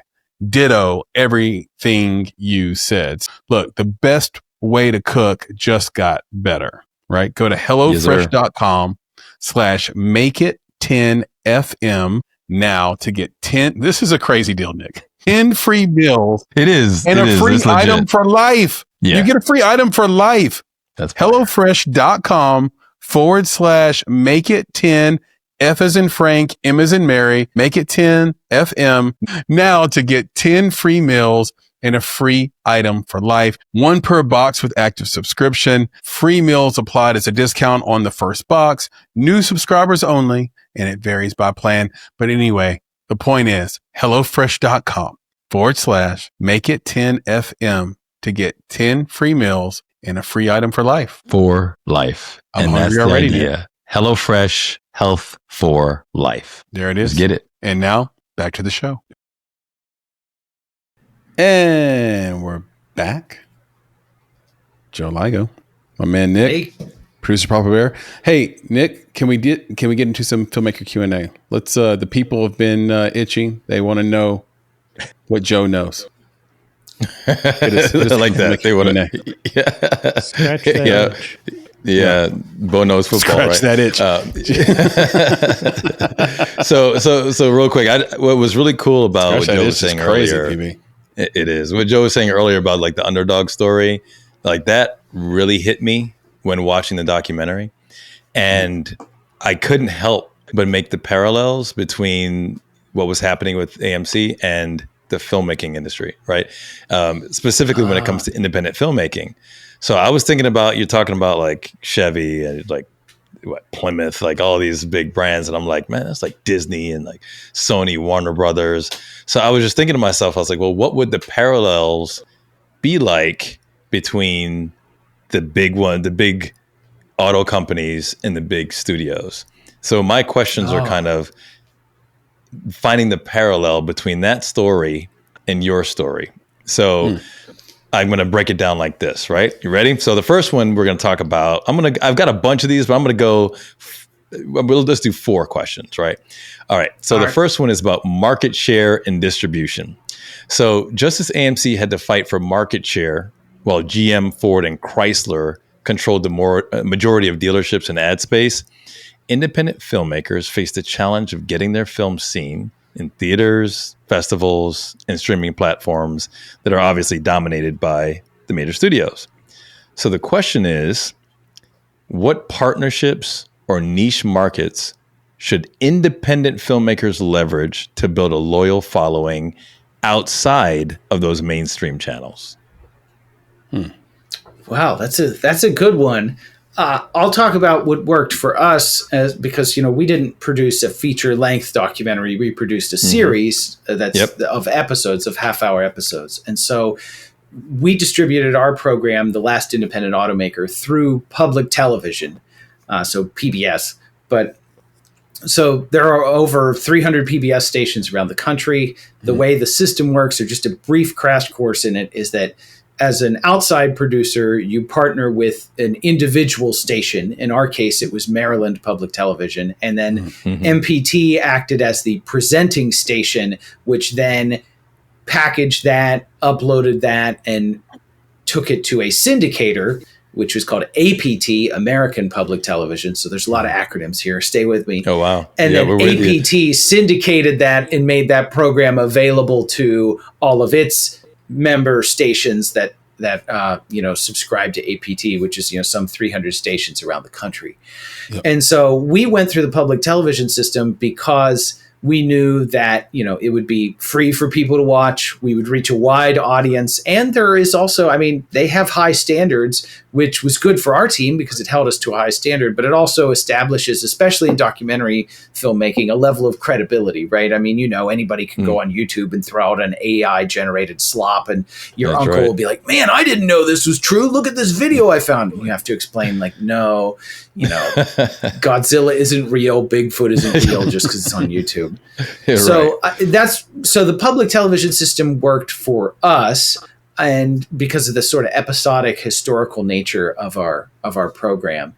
ditto everything you said. Look, the best way to cook just got better, right? Go to HelloFresh.com/makeit10FM now to get 10. This is a crazy deal, Nick. 10 free meals. It is. And a free item for life. Yeah. You get a free item for life. That's HelloFresh.com/makeit10, F as in Frank, M as in Mary, make it 10 FM now to get 10 free meals and a free item for life. One per box with active subscription. Free meals applied as a discount on the first box. New subscribers only, and it varies by plan. But anyway, the point is HelloFresh.com/makeit10FM to get 10 free meals and a free item for life. For life. And that's the idea. Nick. HelloFresh, health for life. There it is. Let's get it. And now back to the show. And we're back. Joe Ligo, my man Nick, Hey. Producer Papa Bear. Hey Nick, can we get into some filmmaker Q&A? Let's. The people have been itching. They want to know what Joe knows. I like that. They want to. Yeah. Scratch that itch. Yeah, Bo knows football. Scratch that itch. So real quick, what was really cool about what Joe was saying earlier. PB. It is what Joe was saying earlier about like the underdog story, like that really hit me when watching the documentary, and I couldn't help but make the parallels between what was happening with AMC and the filmmaking industry, right? Specifically when it comes to independent filmmaking. So I was thinking about, you're talking about like Chevy and like Plymouth, like all these big brands. And I'm like, man, that's like Disney and like Sony, Warner Brothers. So I was just thinking to myself, I was like, well, what would the parallels be like between the big auto companies and the big studios? So my questions are kind of finding the parallel between that story and your story. So I'm going to break it down like this, right? You ready? So the first one we're going to talk about, I've got a bunch of these, but I'm going to we'll just do 4 questions, right? All right. So the first one is about market share and distribution. So just as AMC had to fight for market share, while GM, Ford, and Chrysler controlled the majority of dealerships and ad space, independent filmmakers faced the challenge of getting their films seen in theaters, festivals, and streaming platforms that are obviously dominated by the major studios. So the question is, what partnerships or niche markets should independent filmmakers leverage to build a loyal following outside of those mainstream channels? Wow, that's a good one. I'll talk about what worked for us because we didn't produce a feature-length documentary. We produced a series of episodes, of half-hour episodes. And so we distributed our program, The Last Independent Automaker, through public television, so PBS. But so there are over 300 PBS stations around the country. The way the system works, or just a brief crash course in it, is that as an outside producer, you partner with an individual station. In our case, it was Maryland Public Television. And then MPT acted as the presenting station, which then packaged that, uploaded that, and took it to a syndicator, which was called APT, American Public Television. So there's a lot of acronyms here. Stay with me. Oh, wow. And then APT syndicated that and made that program available to all of its member stations that subscribe to APT, which is, some 300 stations around the country. Yep. And so we went through the public television system because we knew that, it would be free for people to watch. We would reach a wide audience. And there is also, they have high standards, which was good for our team because it held us to a high standard, but it also establishes, especially in documentary filmmaking, a level of credibility, right? Anybody can go on YouTube and throw out an AI generated slop, and your uncle will be like, man, I didn't know this was true. Look at this video I found. And you have to explain, no, Godzilla isn't real. Bigfoot isn't real just because it's on YouTube. So the public television system worked for us, and because of the sort of episodic historical nature of our program.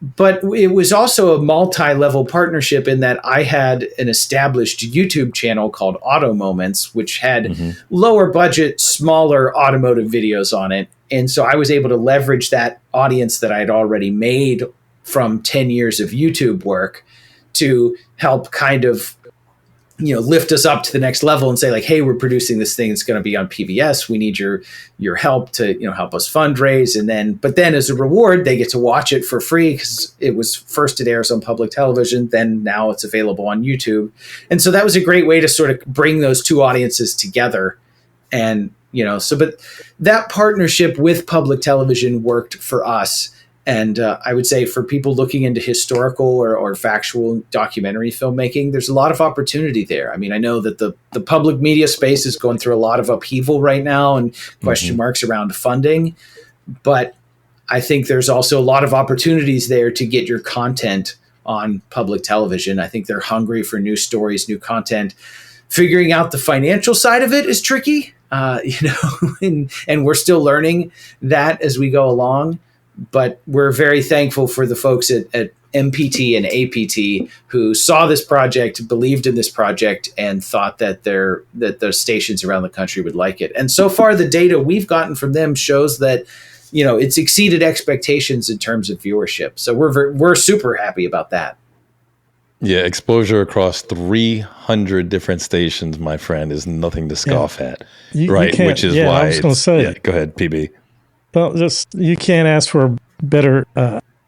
But it was also a multi-level partnership in that I had an established YouTube channel called Auto Moments, which had lower budget, smaller automotive videos on it. And so I was able to leverage that audience that I had already made from 10 years of YouTube work to help kind of lift us up to the next level and say, like, hey, we're producing this thing that's going to be on PBS. We need your help to, help us fundraise. But then as a reward, they get to watch it for free because it was first it airs on public television. Then now it's available on YouTube. And so that was a great way to sort of bring those two audiences together. And, but that partnership with public television worked for us. And I would say for people looking into historical or factual documentary filmmaking, there's a lot of opportunity there. I know that the public media space is going through a lot of upheaval right now and question marks around funding. But I think there's also a lot of opportunities there to get your content on public television. I think they're hungry for new stories, new content. Figuring out the financial side of it is tricky, and we're still learning that as we go along. But we're very thankful for the folks at MPT and APT who saw this project, believed in this project, and thought that the stations around the country would like it. And so far, the data we've gotten from them shows that it's exceeded expectations in terms of viewership. So we're super happy about that. Yeah, exposure across 300 different stations, my friend, is nothing to scoff at, right? Which is why I was going to say. Go ahead, PB. Well, you can't ask for better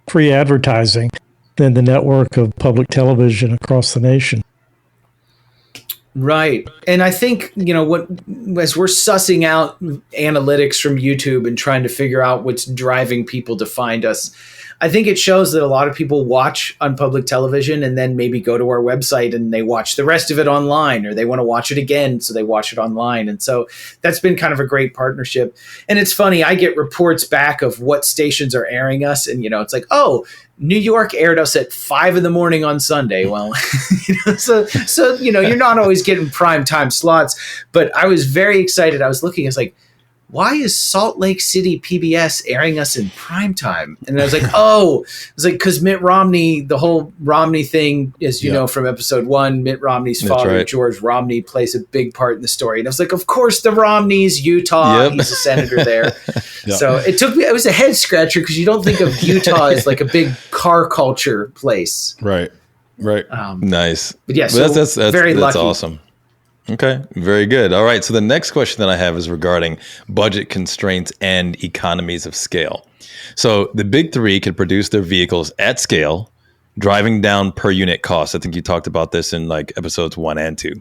free advertising than the network of public television across the nation. Right. And I think, as we're sussing out analytics from YouTube and trying to figure out what's driving people to find us, I think it shows that a lot of people watch on public television and then maybe go to our website and they watch the rest of it online, or they want to watch it again, so they watch it online. And so that's been kind of a great partnership. And it's funny, I get reports back of what stations are airing us, and it's like, oh, New York aired us at 5 a.m. on Sunday. Well, so you're not always getting prime time slots, but I was very excited. I was looking, I was like, why is Salt Lake City PBS airing us in prime time? And I was like, because Mitt Romney, the whole Romney thing, as you know from episode 1, Mitt Romney's father, George Romney, plays a big part in the story. And I was like, of course, the Romneys, Utah, he's a senator there. So it was a head scratcher because you don't think of Utah as like a big car culture place. Right. Nice. But yeah, so that's very lucky. That's awesome. Okay, very good. All right, so the next question that I have is regarding budget constraints and economies of scale. So the big three could produce their vehicles at scale, driving down per unit costs. I think you talked about this in like episodes 1 and 2.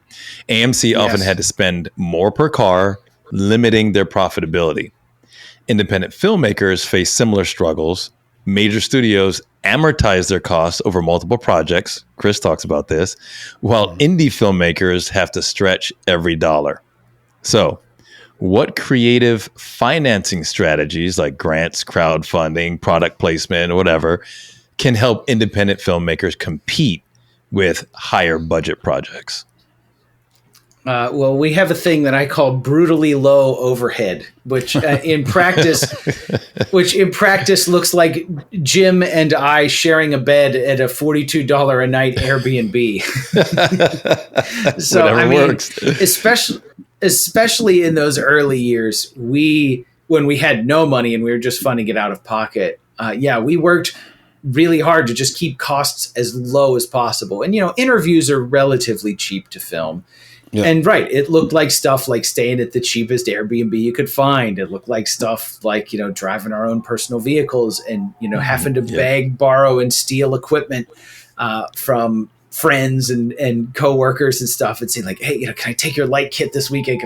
AMC often had to spend more per car, limiting their profitability. Independent filmmakers face similar struggles. Major studios amortize their costs over multiple projects. Chris talks about this, while indie filmmakers have to stretch every dollar. So, what creative financing strategies like grants, crowdfunding, product placement, or whatever, can help independent filmmakers compete with higher budget projects? Well, we have a thing that I call brutally low overhead, which in practice looks like Jim and I sharing a bed at a $42 a night Airbnb. So Whatever I mean, works. especially in those early years, when we had no money and we were just funding it out of pocket. We worked really hard to just keep costs as low as possible. And interviews are relatively cheap to film. Yeah. And it looked like stuff like staying at the cheapest Airbnb you could find. It looked like stuff like, driving our own personal vehicles and, having to beg, borrow, and steal equipment from friends and coworkers and stuff and say like, hey, can I take your light kit this weekend?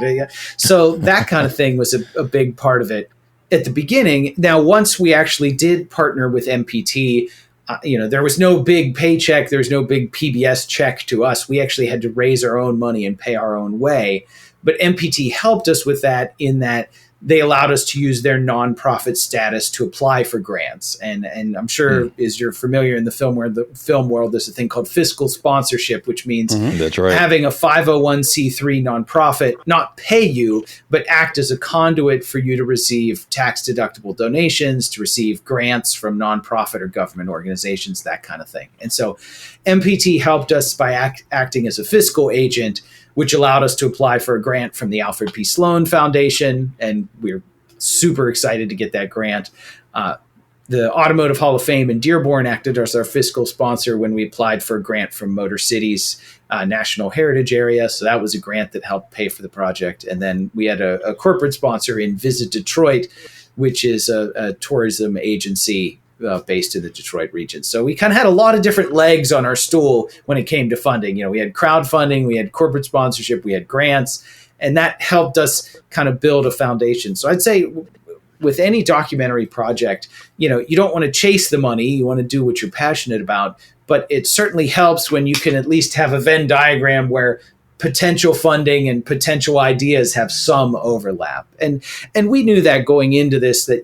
So that kind of thing was a big part of it at the beginning. Now, once we actually did partner with MPT, there was no big paycheck. There was no big PBS check to us. We actually had to raise our own money and pay our own way. But MPT helped us with that in that they allowed us to use their nonprofit status to apply for grants. And I'm sure as you're familiar in the film world, there's a thing called fiscal sponsorship, which means That's right. having a 501c3 nonprofit not pay you, but act as a conduit for you to receive tax-deductible donations, to receive grants from nonprofit or government organizations, that kind of thing. And so MPT helped us by acting as a fiscal agent, which allowed us to apply for a grant from the Alfred P. Sloan Foundation, and we're super excited to get that grant. The Automotive Hall of Fame in Dearborn acted as our fiscal sponsor when we applied for a grant from Motor City's National Heritage Area, so that was a grant that helped pay for the project. And then we had a corporate sponsor in Visit Detroit, which is a tourism agency based in the Detroit region. So we kind of had a lot of different legs on our stool when it came to funding. We had crowdfunding, we had corporate sponsorship, we had grants, and that helped us kind of build a foundation. So I'd say with any documentary project, you don't want to chase the money, you want to do what you're passionate about, but it certainly helps when you can at least have a Venn diagram where potential funding and potential ideas have some overlap. And we knew that going into this, that,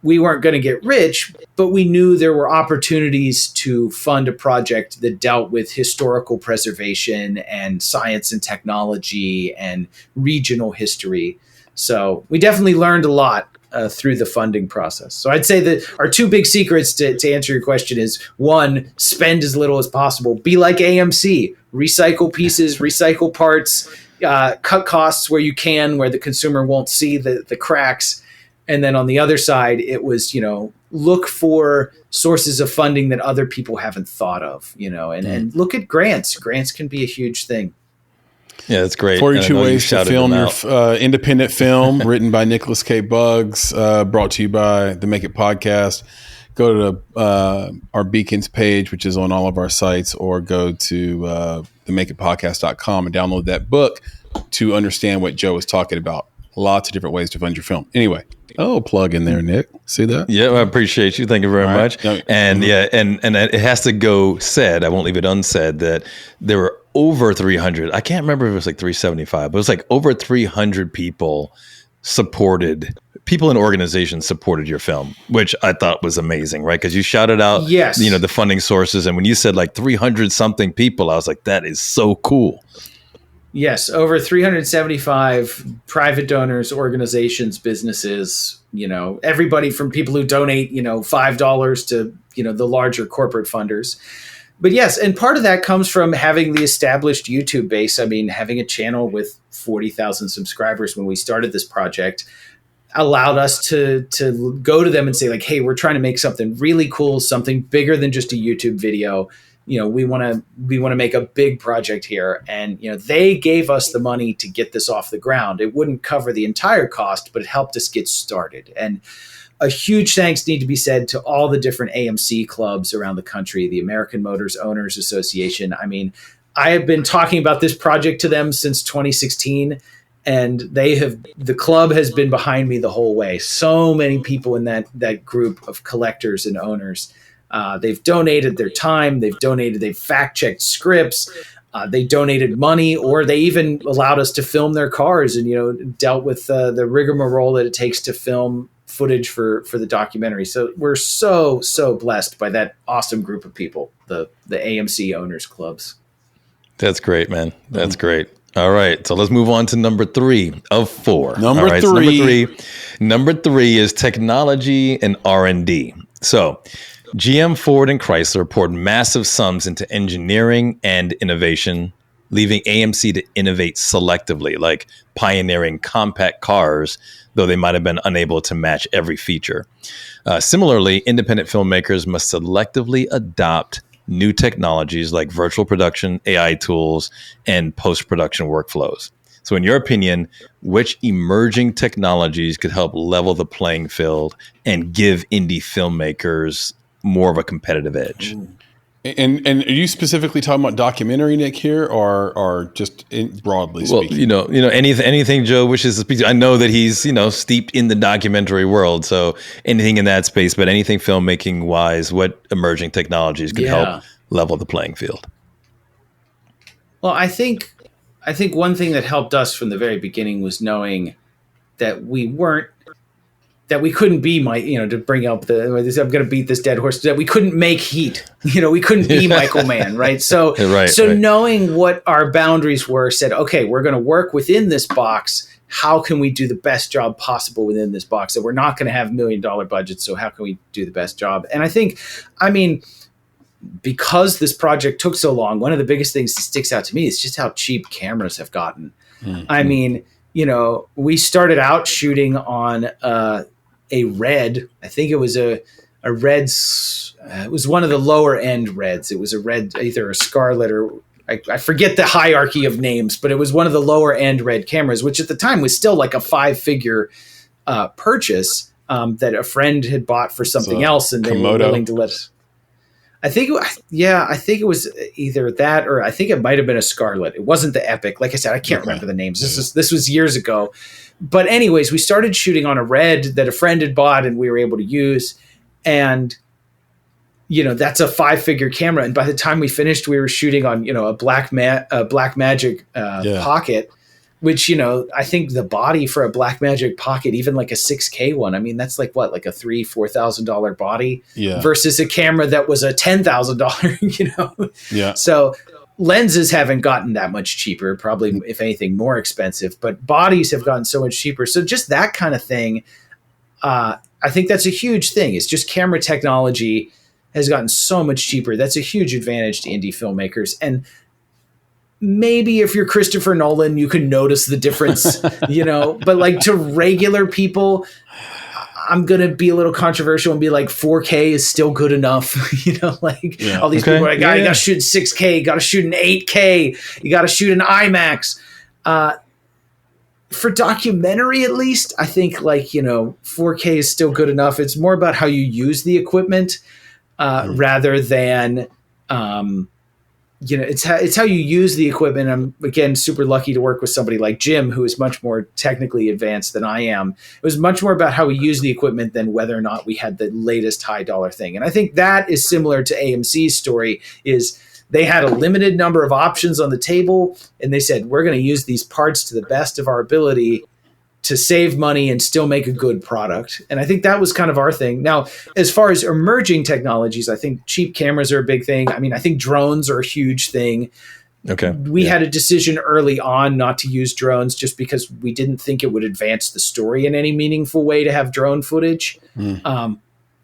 we weren't going to get rich, but we knew there were opportunities to fund a project that dealt with historical preservation and science and technology and regional history. So we definitely learned a lot through the funding process. So I'd say that our two big secrets to answer your question is, one, spend as little as possible. Be like AMC, recycle pieces, recycle parts, cut costs where you can, where the consumer won't see the cracks. And then on the other side, it was, look for sources of funding that other people haven't thought of, and look at grants. Grants can be a huge thing. Yeah, that's great. 42 Ways to Film Your Independent Film, written by Nicholas K. Buggs, brought to you by the Make It Podcast. Go to our Beacons page, which is on all of our sites, or go to themakeitpodcast.com and download that book to understand what Joe was talking about. Lots of different ways to fund your film. Anyway, plug in there, Nick. See that? Yeah, I appreciate you. Thank you very much. And and it has to go said, I won't leave it unsaid, that there were over 300. I can't remember if it was like 375, but it was like over 300 people and organizations supported your film, which I thought was amazing, right? Because you shouted out, the funding sources. And when you said like 300 something people, I was like, that is so cool. Yes, over 375 private donors, organizations, businesses, everybody from people who donate, $5 to, the larger corporate funders. But yes, and part of that comes from having the established YouTube base. I mean, having a channel with 40,000 subscribers when we started this project allowed us to go to them and say like, hey, we're trying to make something really cool, something bigger than just a YouTube video. We want to make a big project here. And, they gave us the money to get this off the ground. It wouldn't cover the entire cost, but it helped us get started. And a huge thanks need to be said to all the different AMC clubs around the country, the American Motors Owners Association. I mean, I have been talking about this project to them since 2016, and the club has been behind me the whole way. So many people in that group of collectors and owners. They've donated their time. They've fact-checked scripts. They donated money, or they even allowed us to film their cars and, dealt with the rigmarole that it takes to film footage for the documentary. So we're so blessed by that awesome group of people, the AMC owners clubs. That's great, man. That's great. All right, so let's move on to number 3 of 4. Number All right, three. So number three is technology and R&D. So GM, Ford, and Chrysler poured massive sums into engineering and innovation, leaving AMC to innovate selectively, like pioneering compact cars, though they might have been unable to match every feature. Similarly, independent filmmakers must selectively adopt new technologies like virtual production, AI tools, and post-production workflows. So in your opinion, which emerging technologies could help level the playing field and give indie filmmakers more of a competitive edge? And are you specifically talking about documentary, Nick, here, or just broadly speaking? Well, anything, Joe wishes to speak to. I know that he's, steeped in the documentary world. So anything in that space, but anything filmmaking wise, what emerging technologies could help level the playing field? Well, I think one thing that helped us from the very beginning was knowing that we couldn't be to bring up I'm going to beat this dead horse, that we couldn't make Heat. We couldn't be Michael Mann, right? So, right. Knowing what our boundaries were, said, okay, we're going to work within this box. How can we do the best job possible within this box? So we're not going to have $1 million budgets. So how can we do the best job? And I think, because this project took so long, one of the biggest things that sticks out to me is just how cheap cameras have gotten. Mm-hmm. We started out shooting on a Red. I think it was a Red's. It was one of the lower end Reds. It was a Red, either a Scarlet or I forget the hierarchy of names, but it was one of the lower end Red cameras, which at the time was still like a 5-figure purchase that a friend had bought for something else, and they were willing to let us. I think it was either that, or I think it might have been a Scarlet. It wasn't the Epic. Like I said, I can't remember the names. This was years ago. But anyways, we started shooting on a Red that a friend had bought and we were able to use. And, that's a 5-figure camera. And by the time we finished, we were shooting on, a Blackmagic Pocket, which, I think the body for a Blackmagic Pocket, even like a 6K one, that's like what, like a $3,000-$4,000 body versus a camera that was a $10,000, Yeah. So lenses haven't gotten that much cheaper, probably if anything more expensive, but bodies have gotten so much cheaper. So just that kind of thing, I think that's a huge thing. It's just camera technology has gotten so much cheaper. That's a huge advantage to indie filmmakers. And maybe if you're Christopher Nolan, you can notice the difference, but like to regular people, I'm going to be a little controversial and be like 4K is still good enough. All these people are like, you got to shoot 6K, you got to shoot an 8K, you got to shoot an IMAX. For documentary, at least, I think 4K is still good enough. It's more about how you use the equipment rather than, it's how you use the equipment. I'm, again, super lucky to work with somebody like Jim, who is much more technically advanced than I am. It was much more about how we use the equipment than whether or not we had the latest high dollar thing. And I think that is similar to AMC's story. Is they had a limited number of options on the table, and they said, we're going to use these parts to the best of our ability to save money and still make a good product. And I think that was kind of our thing. Now, as far as emerging technologies, I think cheap cameras are a big thing. I think drones are a huge thing. Okay. We had a decision early on not to use drones just because we didn't think it would advance the story in any meaningful way to have drone footage.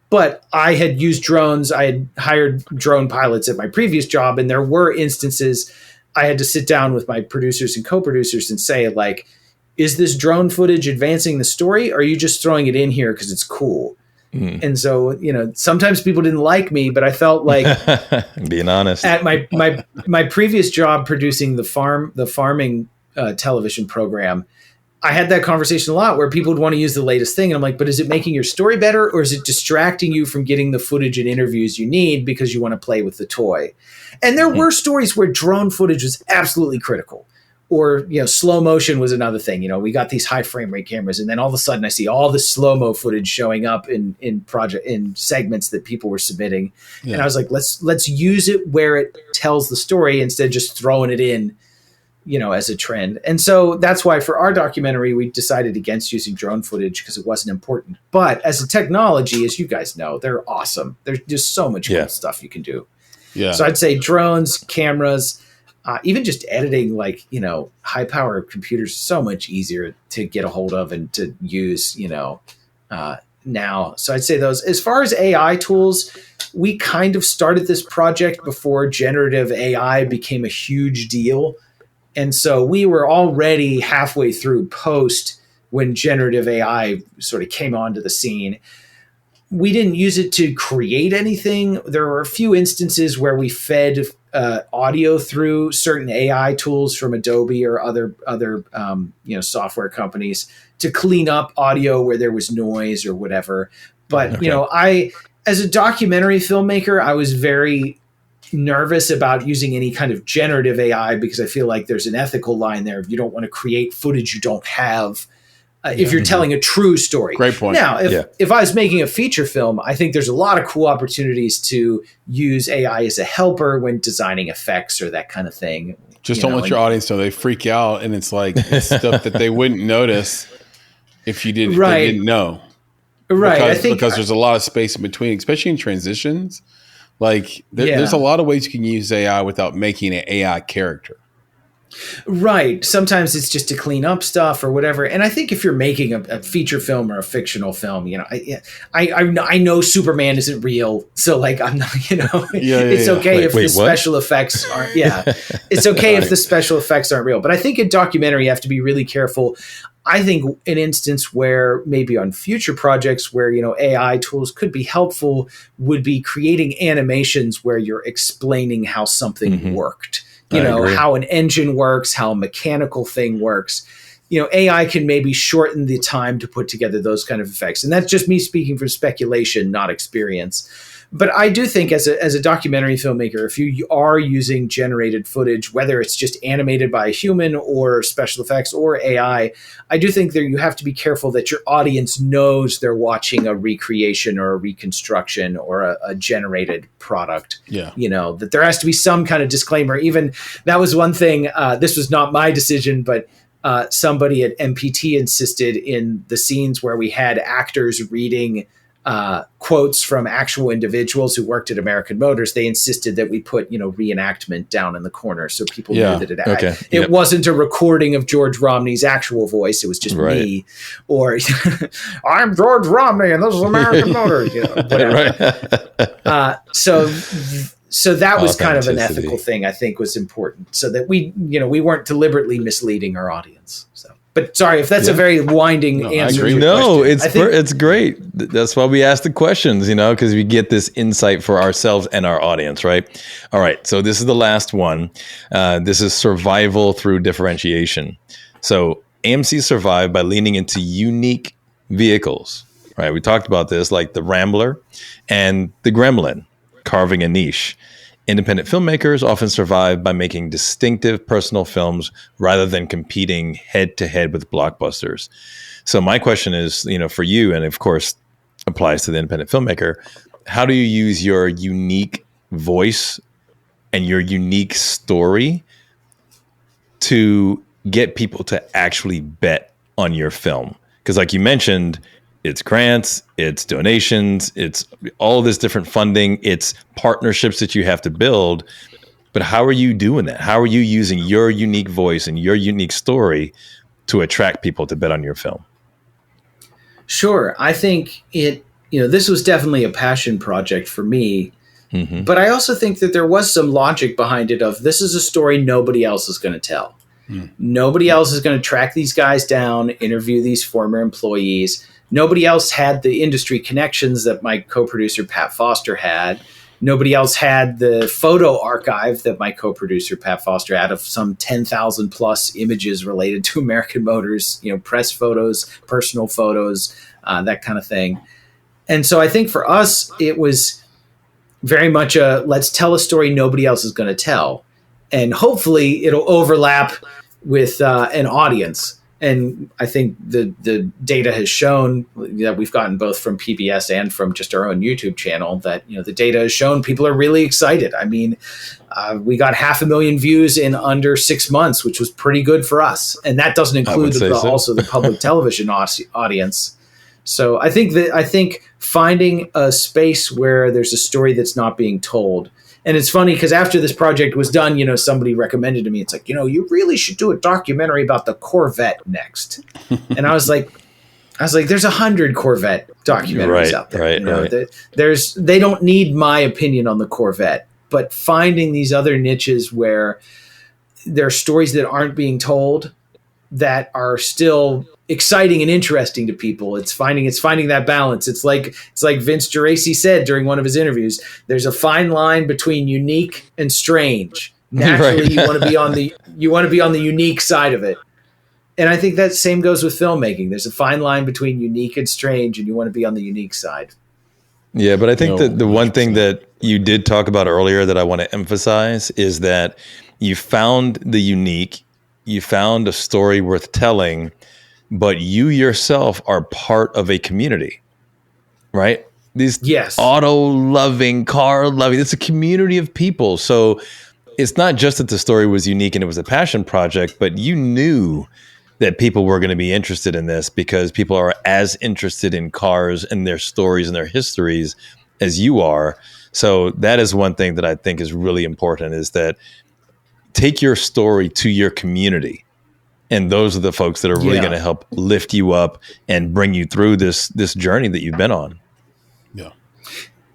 But I had used drones. I had hired drone pilots at my previous job. And there were instances I had to sit down with my producers and co-producers and say, is this drone footage advancing the story? Or are you just throwing it in here because it's cool? And so, sometimes people didn't like me, but I felt like being honest at my previous job producing the farming television program, I had that conversation a lot where people would want to use the latest thing. And I'm like, but is it making your story better, or is it distracting you from getting the footage and interviews you need because you want to play with the toy? And there were stories where drone footage was absolutely critical. Or, slow motion was another thing. We got these high frame rate cameras, and then all of a sudden I see all the slow-mo footage showing up in segments that people were submitting. And I was like, let's use it where it tells the story instead of just throwing it in as a trend. And so that's why for our documentary, we decided against using drone footage because it wasn't important. But as a technology, as you guys know, they're awesome. There's just so much cool stuff you can do. Yeah. So I'd say drones, cameras, even just editing, like, high power computers, so much easier to get a hold of and to use, now. So I'd say those. As far as AI tools, we kind of started this project before generative AI became a huge deal. And so we were already halfway through post when generative AI sort of came onto the scene. We didn't use it to create anything. There were a few instances where we fed audio through certain AI tools from Adobe or other software companies to clean up audio where there was noise or whatever. But I, as a documentary filmmaker, I was very nervous about using any kind of generative AI because I feel like there's an ethical line there. You don't want to create footage you don't have. If you're telling a true story. Great point. Now, if I was making a feature film, I think there's a lot of cool opportunities to use AI as a helper when designing effects or that kind of thing. Just don't let your audience know. They freak out, and it's like it's stuff that they wouldn't notice if you didn't, they didn't know. Right. Because there's a lot of space in between, especially in transitions. Like there's a lot of ways you can use AI without making an AI character. Right. Sometimes it's just to clean up stuff or whatever. And I think if you're making a feature film or a fictional film, I know Superman isn't real. So like, I'm not, it's okay if the special effects aren't, it's okay if the special effects aren't real. But I think in documentary, you have to be really careful. I think an instance where maybe on future projects where, AI tools could be helpful would be creating animations where you're explaining how something worked. How an engine works, how a mechanical thing works. AI can maybe shorten the time to put together those kind of effects. And that's just me speaking from speculation, not experience. But I do think as a documentary filmmaker, if you are using generated footage, whether it's just animated by a human or special effects or AI, I do think that you have to be careful that your audience knows they're watching a recreation or a reconstruction or a generated product. Yeah. That there has to be some kind of disclaimer. Even that was one thing, this was not my decision, but somebody at MPT insisted in the scenes where we had actors reading quotes from actual individuals who worked at American Motors, they insisted that we put, reenactment down in the corner so people knew that it wasn't a recording of George Romney's actual voice. It was just me, or I'm George Romney and this is American Motors. So that was kind of an ethical thing I think was important, so that we weren't deliberately misleading our audience. So. But sorry if that's a very winding answer. No, it's great. That's why we ask the questions, because we get this insight for ourselves and our audience, right? All right. So this is the last one. This is survival through differentiation. So AMC survived by leaning into unique vehicles, right? We talked about this, like the Rambler and the Gremlin, carving a niche. Independent filmmakers often survive by making distinctive personal films rather than competing head-to-head with blockbusters. So my question is, for you, and of course applies to the independent filmmaker, how do you use your unique voice and your unique story to get people to actually bet on your film? Because like you mentioned, it's grants, it's donations, it's all this different funding, it's partnerships that you have to build. But how are you doing that? How are you using your unique voice and your unique story to attract people to bet on your film? Sure. I think this was definitely a passion project for me. Mm-hmm. But I also think that there was some logic behind it of this is a story nobody else is going to tell. Nobody else is going to track these guys down, interview these former employees. Nobody else had the industry connections that my co-producer Pat Foster had. Nobody else had the photo archive that my co-producer Pat Foster had of some 10,000 plus images related to American Motors, press photos, personal photos, that kind of thing. And so I think for us, it was very much let's tell a story nobody else is going to tell. And hopefully it'll overlap with an audience. And I think the data has shown that we've gotten both from PBS and from just our own YouTube channel that, the data has shown people are really excited. I mean, we got 500,000 views in under 6 months, which was pretty good for us. And that doesn't include also the public television audience. So I think finding a space where there's a story that's not being told. And it's funny because after this project was done, somebody recommended to me, it's like, you really should do a documentary about the Corvette next. And I was like, there's 100 Corvette documentaries out there. Right. They don't need my opinion on the Corvette, but finding these other niches where there are stories that aren't being told that are still exciting and interesting to people. It's finding that balance. It's like Vince Geraci said during one of his interviews, there's a fine line between unique and strange. Naturally, right. you want to be on the unique side of it. And I think that same goes with filmmaking. There's a fine line between unique and strange, and you want to be on the unique side. Yeah, but I think that the one thing that you did talk about earlier that I want to emphasize is that you found the unique, you found a story worth telling, but you yourself are part of a community, right? These auto loving, car loving, it's a community of people. So it's not just that the story was unique and it was a passion project, but you knew that people were going to be interested in this because people are as interested in cars and their stories and their histories as you are. So that is one thing that I think is really important, is that take your story to your community. And those are the folks that are really going to help lift you up and bring you through this journey that you've been on.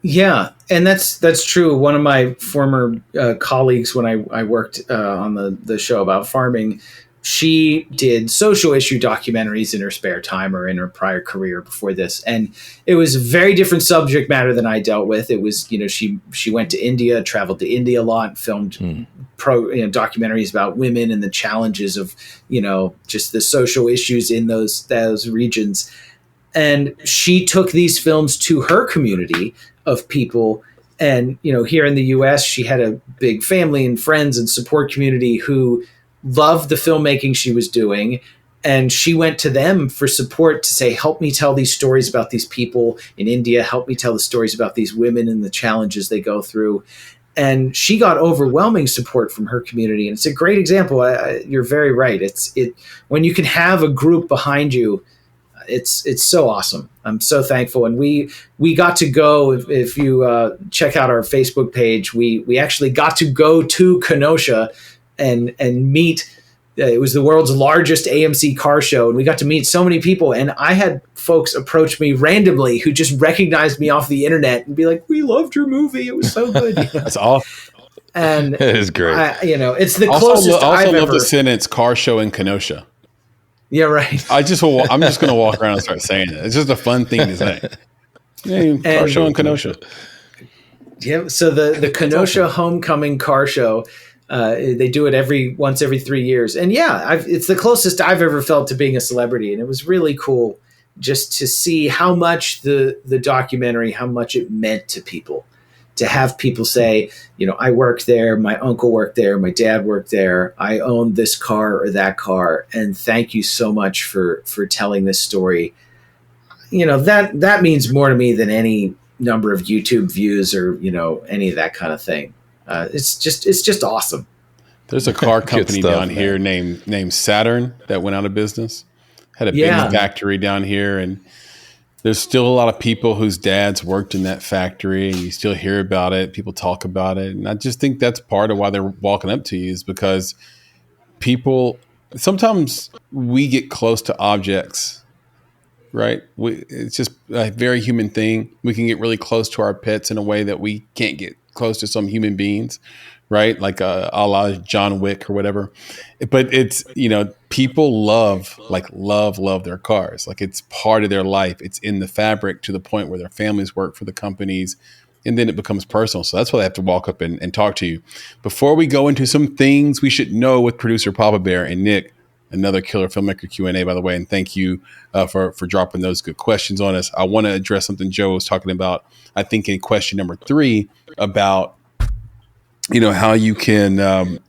Yeah, and that's true. One of my former colleagues, when I worked on the show about farming, she did social issue documentaries in her spare time or in her prior career before this. And it was a very different subject matter than I dealt with. It was, she went to India, traveled to India a lot, filmed documentaries about women and the challenges of, just the social issues in those regions. And she took these films to her community of people. And, here in the US, she had a big family and friends and support community who loved the filmmaking she was doing. And she went to them for support to say, help me tell these stories about these people in India. Help me tell the stories about these women and the challenges they go through. And she got overwhelming support from her community. And it's a great example. You're very right. When you can have a group behind you, it's so awesome. I'm so thankful. And we got to go, if you check out our Facebook page, we actually got to go to Kenosha and meet. It was the world's largest AMC car show, and we got to meet so many people. And I had folks approach me randomly who just recognized me off the internet and be like, "We loved your movie. It was so good." That's awesome. And it is great. It's the closest I've ever. I love the sentence "car show in Kenosha." Yeah, right. I'm just going to walk around and start saying it. It's just a fun thing to say. Yeah, car show in Kenosha. Yeah. So the Kenosha Homecoming Car Show. They do it once every 3 years. And it's the closest I've ever felt to being a celebrity. And it was really cool just to see how much the documentary, how much it meant to people, to have people say, I worked there, my uncle worked there, my dad worked there, I owned this car or that car. And thank you so much for telling this story. That means more to me than any number of YouTube views or, any of that kind of thing. It's just awesome. There's a car company down here named Saturn that went out of business. Had a big factory down here, and there's still a lot of people whose dads worked in that factory, and you still hear about it. People talk about it, and I just think that's part of why they're walking up to you, is because people sometimes we get close to objects, right? It's just a very human thing. We can get really close to our pets in a way that we can't get close to some human beings, right? Like a la John Wick or whatever. But it's, people love their cars. Like, it's part of their life. It's in the fabric to the point where their families work for the companies, and then it becomes personal. So that's why I have to walk up and talk to you. Before we go into some things we should know with producer Papa Bear and Nick, another killer filmmaker Q&A, by the way, and thank you for dropping those good questions on us. I want to address something Joe was talking about, I think in question number 3, about how you can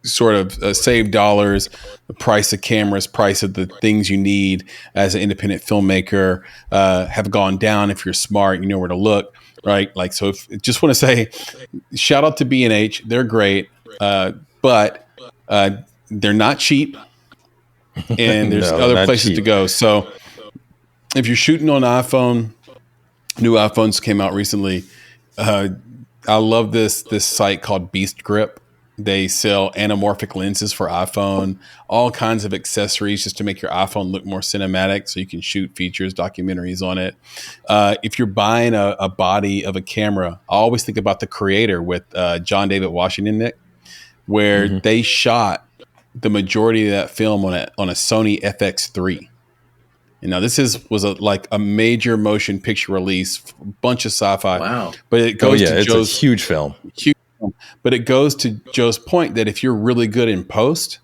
sort of save dollars, the price of cameras, price of the things you need as an independent filmmaker have gone down. If you're smart, you know where to look, right? Like, so just want to say, shout out to B&H. They're great, but they're not cheap, and there's other places to go. So if you're shooting on iPhone, new iPhones came out recently. I love this site called Beast Grip. They sell anamorphic lenses for iPhone, all kinds of accessories just to make your iPhone look more cinematic, so you can shoot features, documentaries on it. If you're buying a body of a camera, I always think about The Creator with John David Washington, Nick, where they shot the majority of that film on a Sony FX3. And now this was a major motion picture release, a bunch of sci-fi. Wow! But it goes to it's Joe's a huge film. But it goes to Joe's point that if you're really good in post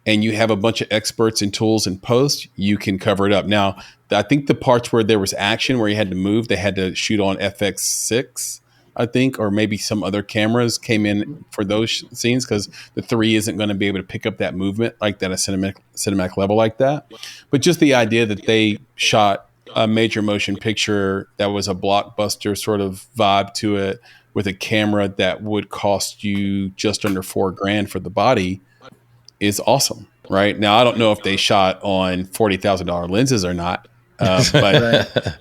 and you have a bunch of experts and tools in post, you can cover it up. Now, I think the parts where there was action, where you had to move, they had to shoot on FX6, I think, or maybe some other cameras came in for those scenes, because the 3 isn't going to be able to pick up that movement like that, a cinematic level like that. But just the idea that they shot a major motion picture that was a blockbuster sort of vibe to it, with a camera that would cost you just under $4,000 for the body, is awesome, right? Now, I don't know if they shot on $40,000 lenses or not, but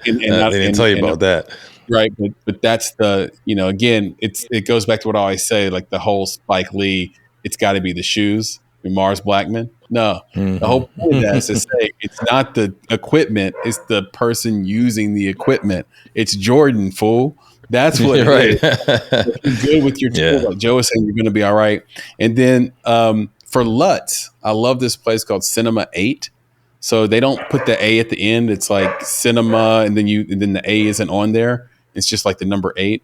they didn't tell you about that, right? But that's again, it goes back to what I always say, like the whole Spike Lee, it's got to be the shoes. Mars Blackman. No, the whole point of that is to say it's not the equipment; it's the person using the equipment. It's Jordan, fool. That's what it is. If you're good with your tools, like Joe was saying, you're going to be all right. And then for LUTs, I love this place called Cinema 8. So they don't put the A at the end. It's like cinema, and then the A isn't on there. It's just like the number 8.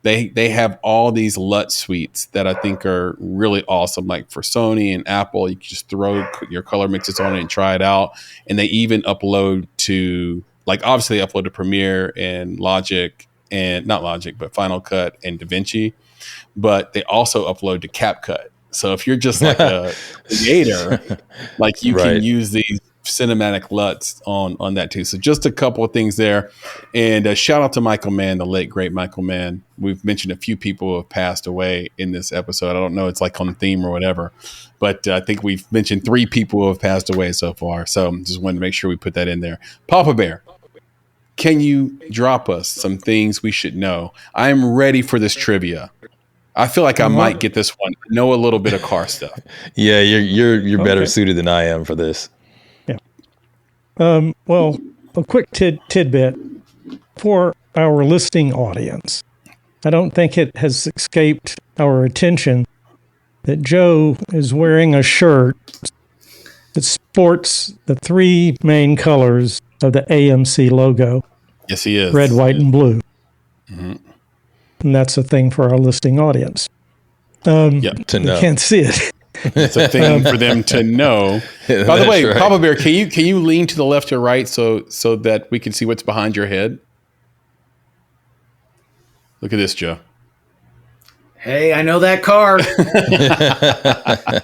They have all these LUT suites that I think are really awesome. Like for Sony and Apple, you can just throw your color mixes on it and try it out. And they even upload to, obviously they upload to Premiere and Logic, and not Logic, but Final Cut and DaVinci. But they also upload to CapCut. So if you're just like a creator, you can use these cinematic LUTs on that too. So just a couple of things there. And shout out to Michael Mann, the late great Michael Mann. We've mentioned a few people who have passed away in this episode. I don't know, it's like on theme or whatever, but I think we've mentioned 3 people who have passed away so far. So just wanted to make sure we put that in there. Papa Bear, can you drop us some things we should know? I'm ready for this trivia. I feel like I might get this one. I know a little bit of car stuff. Yeah, you're better suited than I am for this. Yeah. Well, a quick tidbit for our listening audience. I don't think it has escaped our attention that Joe is wearing a shirt that sports the 3 main colors of the AMC logo. Yes, he is. Red, white, and blue. Mm-hmm. And that's a thing for our listening audience. To know. You can't see it. It's a thing for them to know. By the way, right. Papa Bear, can you lean to the left or right so that we can see what's behind your head? Look at this, Joe. Hey, I know that car.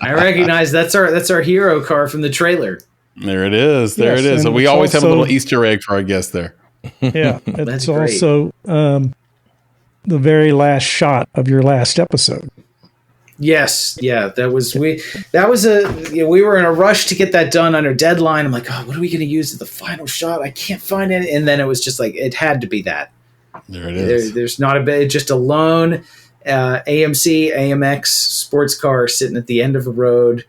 I recognize that's our hero car from the trailer. There it is. There it is. So we always have a little Easter egg for our guests there. Yeah, it's also the very last shot of your last episode. Yes, yeah, we were in a rush to get that done under deadline. I'm like, oh, what are we going to use as the final shot? I can't find it, and then it was just like it had to be that. There it is. There's not a bit, just a lone AMC AMX sports car sitting at the end of a road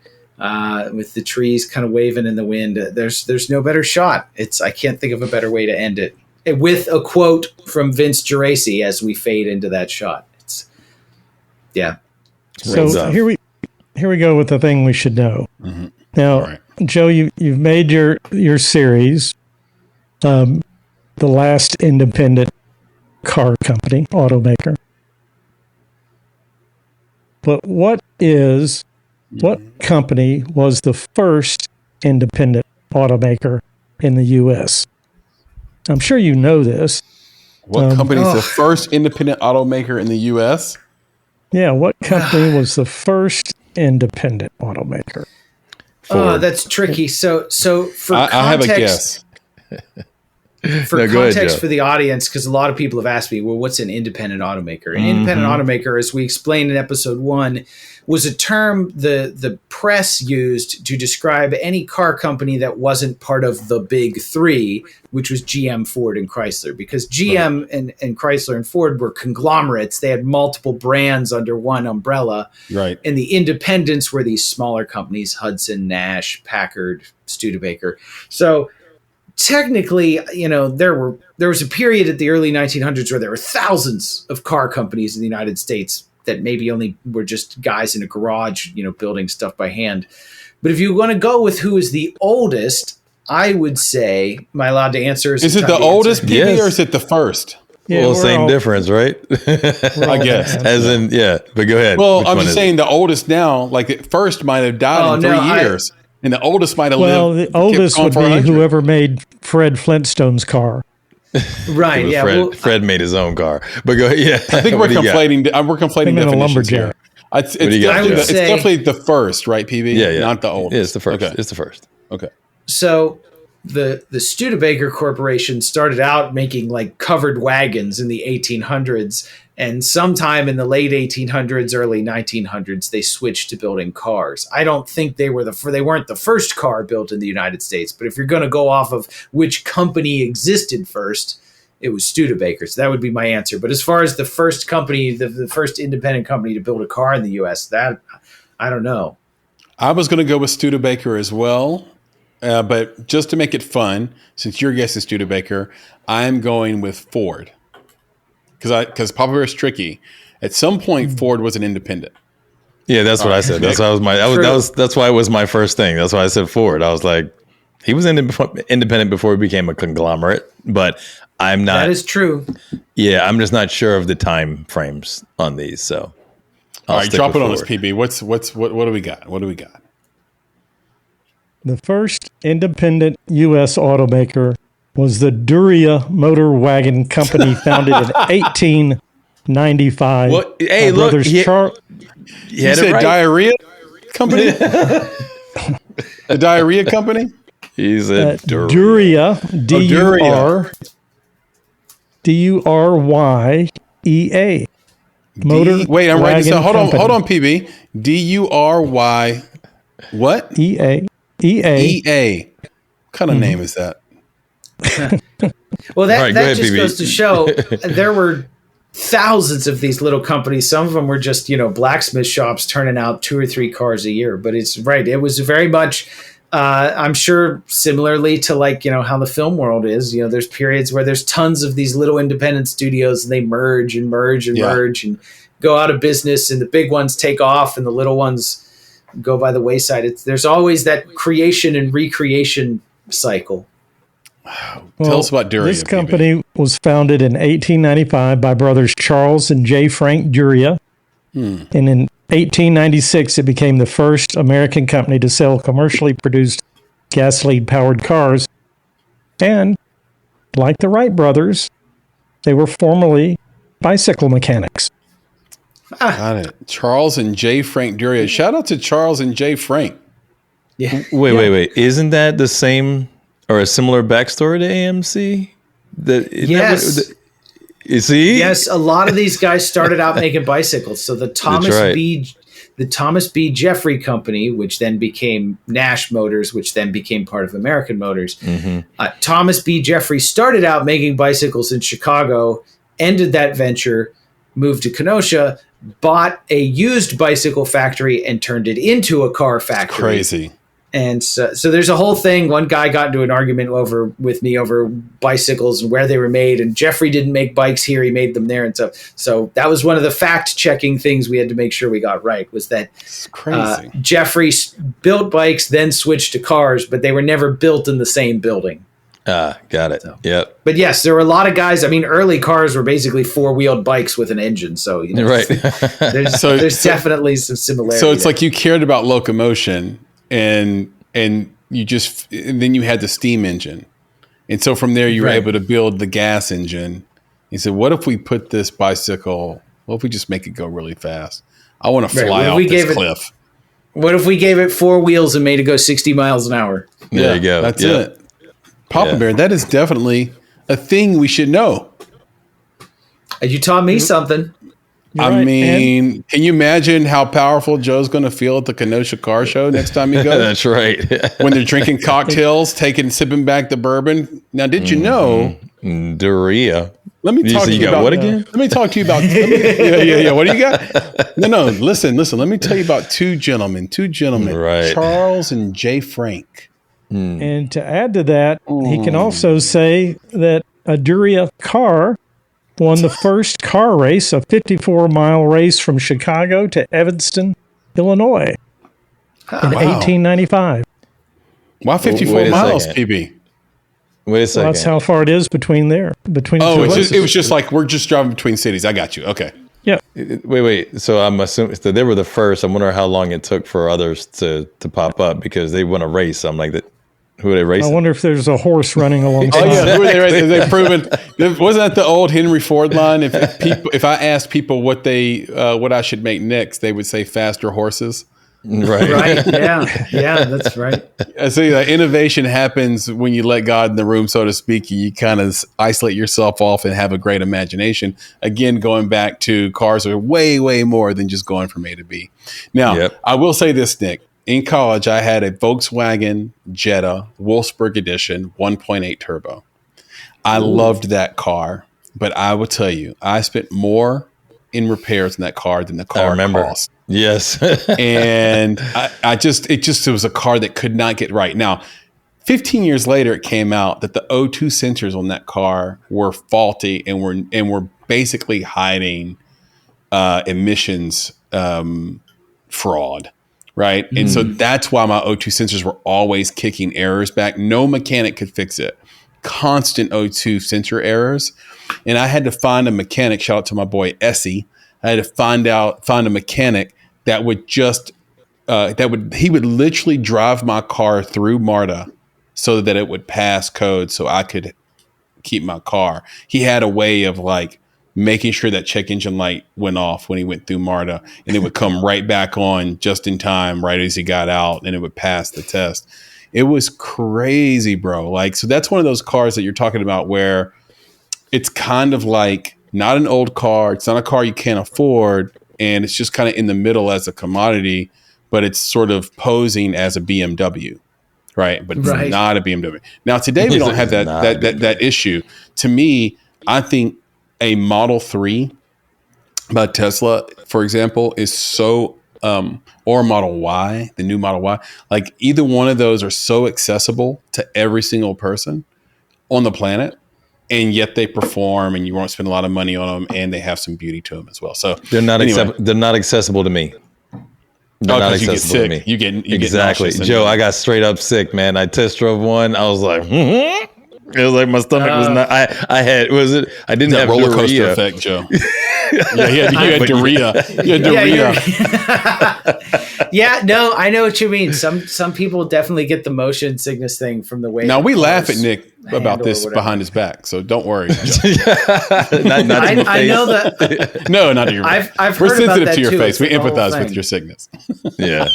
with the trees kind of waving in the wind. There's no better shot. I can't think of a better way to end it. With a quote from Vince Geraci as we fade into that shot. So here we go with the thing we should know. Mm-hmm. Now, right. Joe, you've made your series, the Last Independent Car Company Automaker. But what company was the first independent automaker in the U.S.? I'm sure you know this. What company is the first independent automaker in the U.S.? Yeah, what company was the first independent automaker? Oh, that's tricky. So for context, I have a guess. For context for the audience, because a lot of people have asked me, well, what's an independent automaker? An independent automaker, as we explained in episode 1, was a term the press used to describe any car company that wasn't part of the big three, which was GM, Ford, and Chrysler. Because GM and Chrysler and Ford were conglomerates. They had multiple brands under one umbrella. Right. And the independents were these smaller companies, Hudson, Nash, Packard, Studebaker. So technically, there was a period at the early 1900s where there were thousands of car companies in the United States that maybe only were just guys in a garage, building stuff by hand. But if you want to go with who is the oldest, I would say, am I allowed to answer? Is it the oldest, PB, or is it the first? Yeah, well, same difference, right? I guess. As in, yeah, but go ahead. Well, I'm just saying the oldest now, like at first might have died in 3 years. And the oldest might have lived. Well, the oldest would be whoever made Fred Flintstone's car. Right. Yeah. Fred made his own car. But go ahead. Yeah. I think we're conflating definitions here. It's definitely the first, right, PB? Yeah. Not the oldest. Yeah, it's the first. Okay. It's the first. Okay. So the Studebaker Corporation started out making like covered wagons in the 1800s. And sometime in the late 1800s, early 1900s, they switched to building cars. I don't think they weren't the first car built in the United States. But if you're going to go off of which company existed first, it was Studebaker. So that would be my answer. But as far as the first company, the first independent company to build a car in the U.S., that I don't know. I was going to go with Studebaker as well. But just to make it fun, since your guess is Studebaker, I'm going with Ford. Because Papa Bear is tricky. At some point, Ford was an independent. Yeah, that's what I said. That's why that's why it was my first thing. That's why I said Ford. I was like, he was independent before he became a conglomerate. But I'm not. That is true. Yeah, I'm just not sure of the time frames on these. So, all right, drop it on us, PB. What do we got? What do we got? The first independent U.S. automaker was the Duria Motor Wagon Company, founded in 1895. Well, hey, look, you said right. Diarrhea Company? The Diarrhea Company? He said Duria, D-U-R-Y-E-A. Wait, I'm writing this down. Hold on, PB. D-U-R-Y, what? E-A. E-A. What kind of name is that? Well, that just goes to show there were thousands of these little companies. Some of them were just, blacksmith shops turning out 2 or 3 cars a year. But it's right. It was very much, I'm sure, similarly to how the film world is. There's periods where there's tons of these little independent studios and they merge and merge and merge and go out of business, and the big ones take off and the little ones go by the wayside. There's always that creation and recreation cycle. Tell us about Duria. This company was founded in 1895 by brothers Charles and J. Frank Duria. And in 1896, it became the first American company to sell commercially produced gasoline-powered cars. And, like the Wright brothers, they were formerly bicycle mechanics. Got it. Charles and J. Frank Duria. Shout out to Charles and J. Frank. Yeah. Wait. Isn't that the same or a similar backstory to AMC? Yes. You see? Yes, a lot of these guys started out making bicycles. So the Thomas B. Jeffrey Company, which then became Nash Motors, which then became part of American Motors. Thomas B. Jeffrey started out making bicycles in Chicago, ended that venture, moved to Kenosha, bought a used bicycle factory and turned it into a car factory. Crazy. And so there's a whole thing. One guy got into an argument with me over bicycles and where they were made. And Jeffrey didn't make bikes here; he made them there. And so that was one of the fact-checking things we had to make sure we got right. Was that Jeffrey built bikes, then switched to cars, but they were never built in the same building. Got it. Yep. But yes, there were a lot of guys. I mean, early cars were basically 4-wheeled bikes with an engine. So right. there's definitely some similarities. So it's like you cared about locomotion. And you and then you had the steam engine. And so from there you were able to build the gas engine. You said, what if we put this bicycle What if we just make it go really fast? I want to fly What if off we this gave cliff. What if we gave it 4 wheels and made it go 60 miles an hour? There you go. That's it. Papa Bear, that is definitely a thing we should know. You taught me something. You're mean, can you imagine how powerful Joe's going to feel at the Kenosha Car Show next time he goes? That's right. When they're drinking cocktails, sipping back the bourbon. Now, did you know? Doria. Let me talk to you about what again? Let me talk to you about. Yeah. What do you got? No. Listen. Let me tell you about two gentlemen. Right. Charles and Jay Frank. And to add to that, he can also say that a Doria car won the first car race, a 54-mile race from Chicago to Evanston, Illinois, in 1895. Why 54 miles, PB? Wait a second. Well, that's how far it is between there. It was just like we're just driving between cities. I got you. Okay. Yeah. Wait. So I'm assuming so they were the first. I wonder how long it took for others to pop up because they won a race. I'm like, who are they racing? I wonder if there's a horse running alongside. Oh yeah, who are they racing? They've proven. Wasn't that the old Henry Ford line? If I asked people what I should make next, they would say faster horses. Right. Yeah, that's right. So innovation happens when you let God in the room, so to speak. You kind of isolate yourself off and have a great imagination. Again, going back to cars are way, way more than just going from A to B. Now, I will say this, Nick. In college, I had a Volkswagen Jetta Wolfsburg Edition 1.8 turbo. I loved that car, but I will tell you, I spent more in repairs in that car than the car cost. Yes. And it was a car that could not get right. Now, 15 years later, it came out that the O2 sensors on that car were faulty and were basically hiding emissions fraud. Right. And so that's why my O2 sensors were always kicking errors back. No mechanic could fix it. Constant O2 sensor errors. And I had to find a mechanic. Shout out to my boy Essie. I had to find a mechanic that would he would literally drive my car through MARTA so that it would pass code so I could keep my car. He had a way of making sure that check engine light went off when he went through MARTA, and it would come right back on just in time, right as he got out, and it would pass the test. It was crazy, bro. So that's one of those cars that you're talking about where it's kind of like not an old car. It's not a car you can't afford, and it's just kind of in the middle as a commodity, but it's sort of posing as a BMW, right? But it's not a BMW. Now, today we don't have that issue. To me, I think a Model 3 by Tesla, for example, is so, or Model Y, the new Model Y, either one of those are so accessible to every single person on the planet, and yet they perform and you won't spend a lot of money on them, and they have some beauty to them as well. So they're not accessible to me. They're not accessible you get sick. to me. You get exactly. Joe, I got straight up sick, man. I test drove one. I was like, It was like my stomach was not. I didn't have roller coaster diarrhea. effect, Joe. Yeah, you had diarrhea. You had diarrhea. Yeah, no, I know what you mean. Some people definitely get the motion sickness thing from the way. Now we laugh at Nick about this behind his back, so don't worry. not I know that. No, not to your face. I've We're heard sensitive about that to your too. face. We It's the whole empathize thing. with your sickness. Yeah,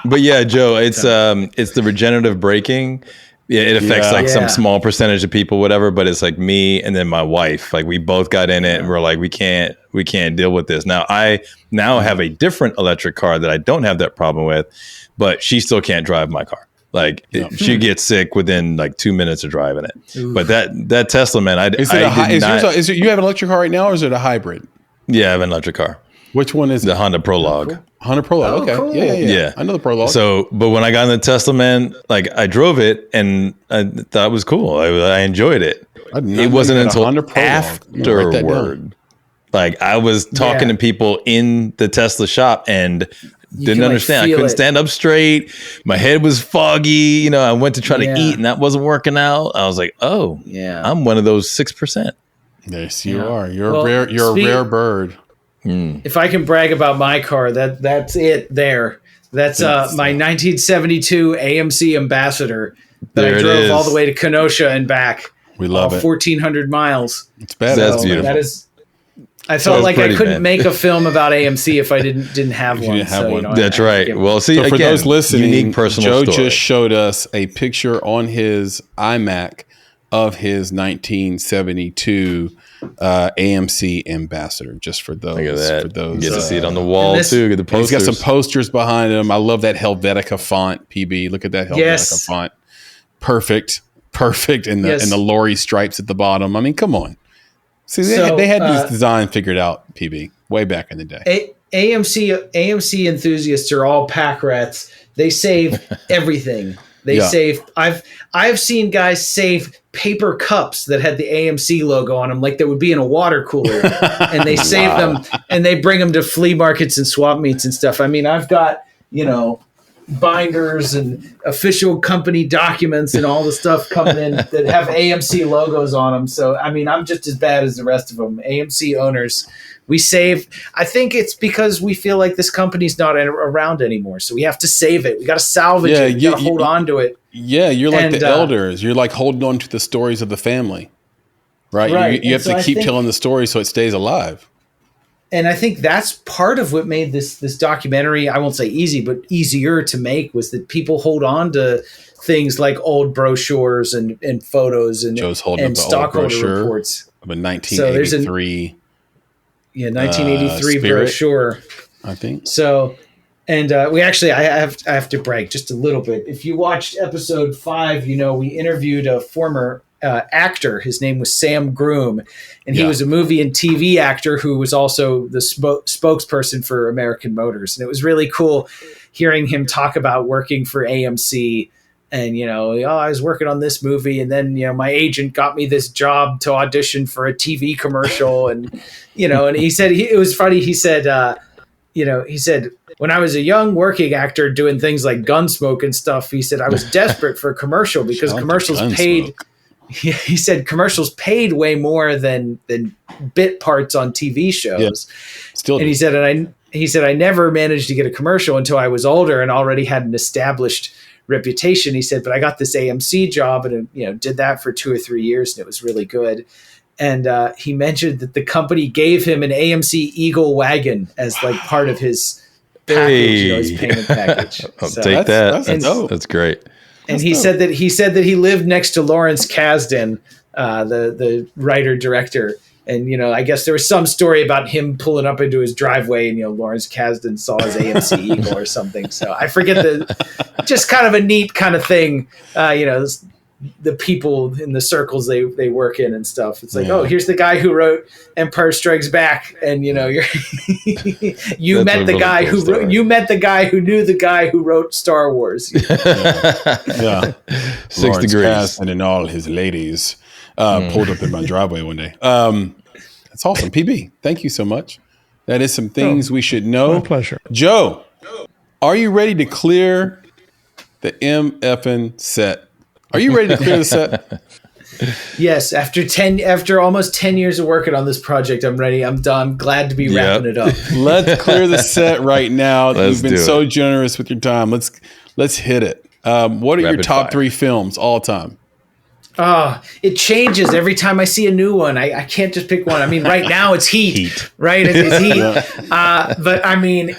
but yeah, Joe, it's the regenerative braking. Yeah, it affects some small percentage of people, whatever. But it's me and then my wife. We both got in it, and we're we can't deal with this. Now I have a different electric car that I don't have that problem with, but she still can't drive my car. She gets sick within 2 minutes of driving it. Oof. But that Tesla, man, you have an electric car right now, or is it a hybrid? Yeah, I have an electric car. Which one is the it? Honda Prologue? Cool. Honda Prologue. Okay. Cool. Yeah. I know the Prologue. So, but when I got in the Tesla, man, I drove it and I thought it was cool. I enjoyed it. It wasn't until afterward. I was talking to people in the Tesla shop and didn't understand. I couldn't stand up straight. My head was foggy. I went to try to eat and that wasn't working out. I was like, oh, yeah, I'm one of those 6%. Yes, you are. You're a rare bird. If I can brag about my car, that's it there. That's my 1972 AMC Ambassador that I drove all the way to Kenosha and back. We love it. 1,400 miles. It's bad. That's beautiful. I felt like I couldn't make a film about AMC if I didn't have one. That's right. Well, see, so for those listening, unique personal Joe story. just showed us a picture on his iMac of his 1972 AMC Ambassador. Just for those, look at that. For those, you get to see it on the wall too. Get the posters. He's got some posters behind him. I love that Helvetica font. PB, look at that Helvetica font. Perfect, and the lorry stripes at the bottom. I mean, come on. See, they had this design figured out, PB, way back in the day. AMC enthusiasts are all pack rats. They save everything. They save. I've seen guys save paper cups that had the AMC logo on them, like that would be in a water cooler, and they save them and they bring them to flea markets and swap meets and stuff. I mean, I've got binders and official company documents and all the stuff coming in that have AMC logos on them. So, I mean, I'm just as bad as the rest of them. AMC owners, we save. I think it's because we feel like this company's not around anymore. So we have to save it. We got to salvage it. We got to hold on to it. Yeah, you're like the elders. You're like holding on to the stories of the family, right? You have to keep telling the story so it stays alive. And I think that's part of what made this documentary, I won't say easy, but easier to make, was that people hold on to things like old brochures and photos and Joe's holding up the stockholder reports of a 1983. 1983 brochure, I think. So, and we actually, I have to brag just a little bit. If you watched episode 5, we interviewed a former actor. His name was Sam Groom, and he was a movie and TV actor who was also the spokesperson for American Motors. And it was really cool hearing him talk about working for AMC. And, I was working on this movie, and then, my agent got me this job to audition for a TV commercial. And, and he said, it was funny. He said, when I was a young working actor doing things like Gunsmoke and stuff, he said, I was desperate for a commercial because commercials paid. He said commercials paid way more than bit parts on TV shows. Yeah. And he said, I never managed to get a commercial until I was older and already had an established reputation. He said, but I got this AMC job and, did that for 2 or 3 years, and it was really good. And he mentioned that the company gave him an AMC Eagle wagon as like part of his package, his payment package. I'll take that. That's great. And he said that he lived next to Lawrence Kasdan, the writer director. And, I guess there was some story about him pulling up into his driveway and, Lawrence Kasdan saw his AMC Eagle or something. So I forget just kind of a neat kind of thing, the people in the circles they work in and stuff. It's like, here's the guy who wrote Empire Strikes Back. And, you met the guy you met the guy who knew the guy who wrote Star Wars. 6 degrees. And all his ladies pulled up in my driveway one day. That's awesome. PB, thank you so much. That is some things we should know. My pleasure. Joe, are you ready to clear the MFN set? Are you ready to clear the set? Yes. After almost 10 years of working on this project, I'm ready. I'm done. Glad to be wrapping it up. Let's clear the set right now. You've been so generous with your time. Let's hit it. What are your top 3 films all time? It changes every time I see a new one. I can't just pick one. I mean, right now it's Heat. Right? It's Heat. But I mean,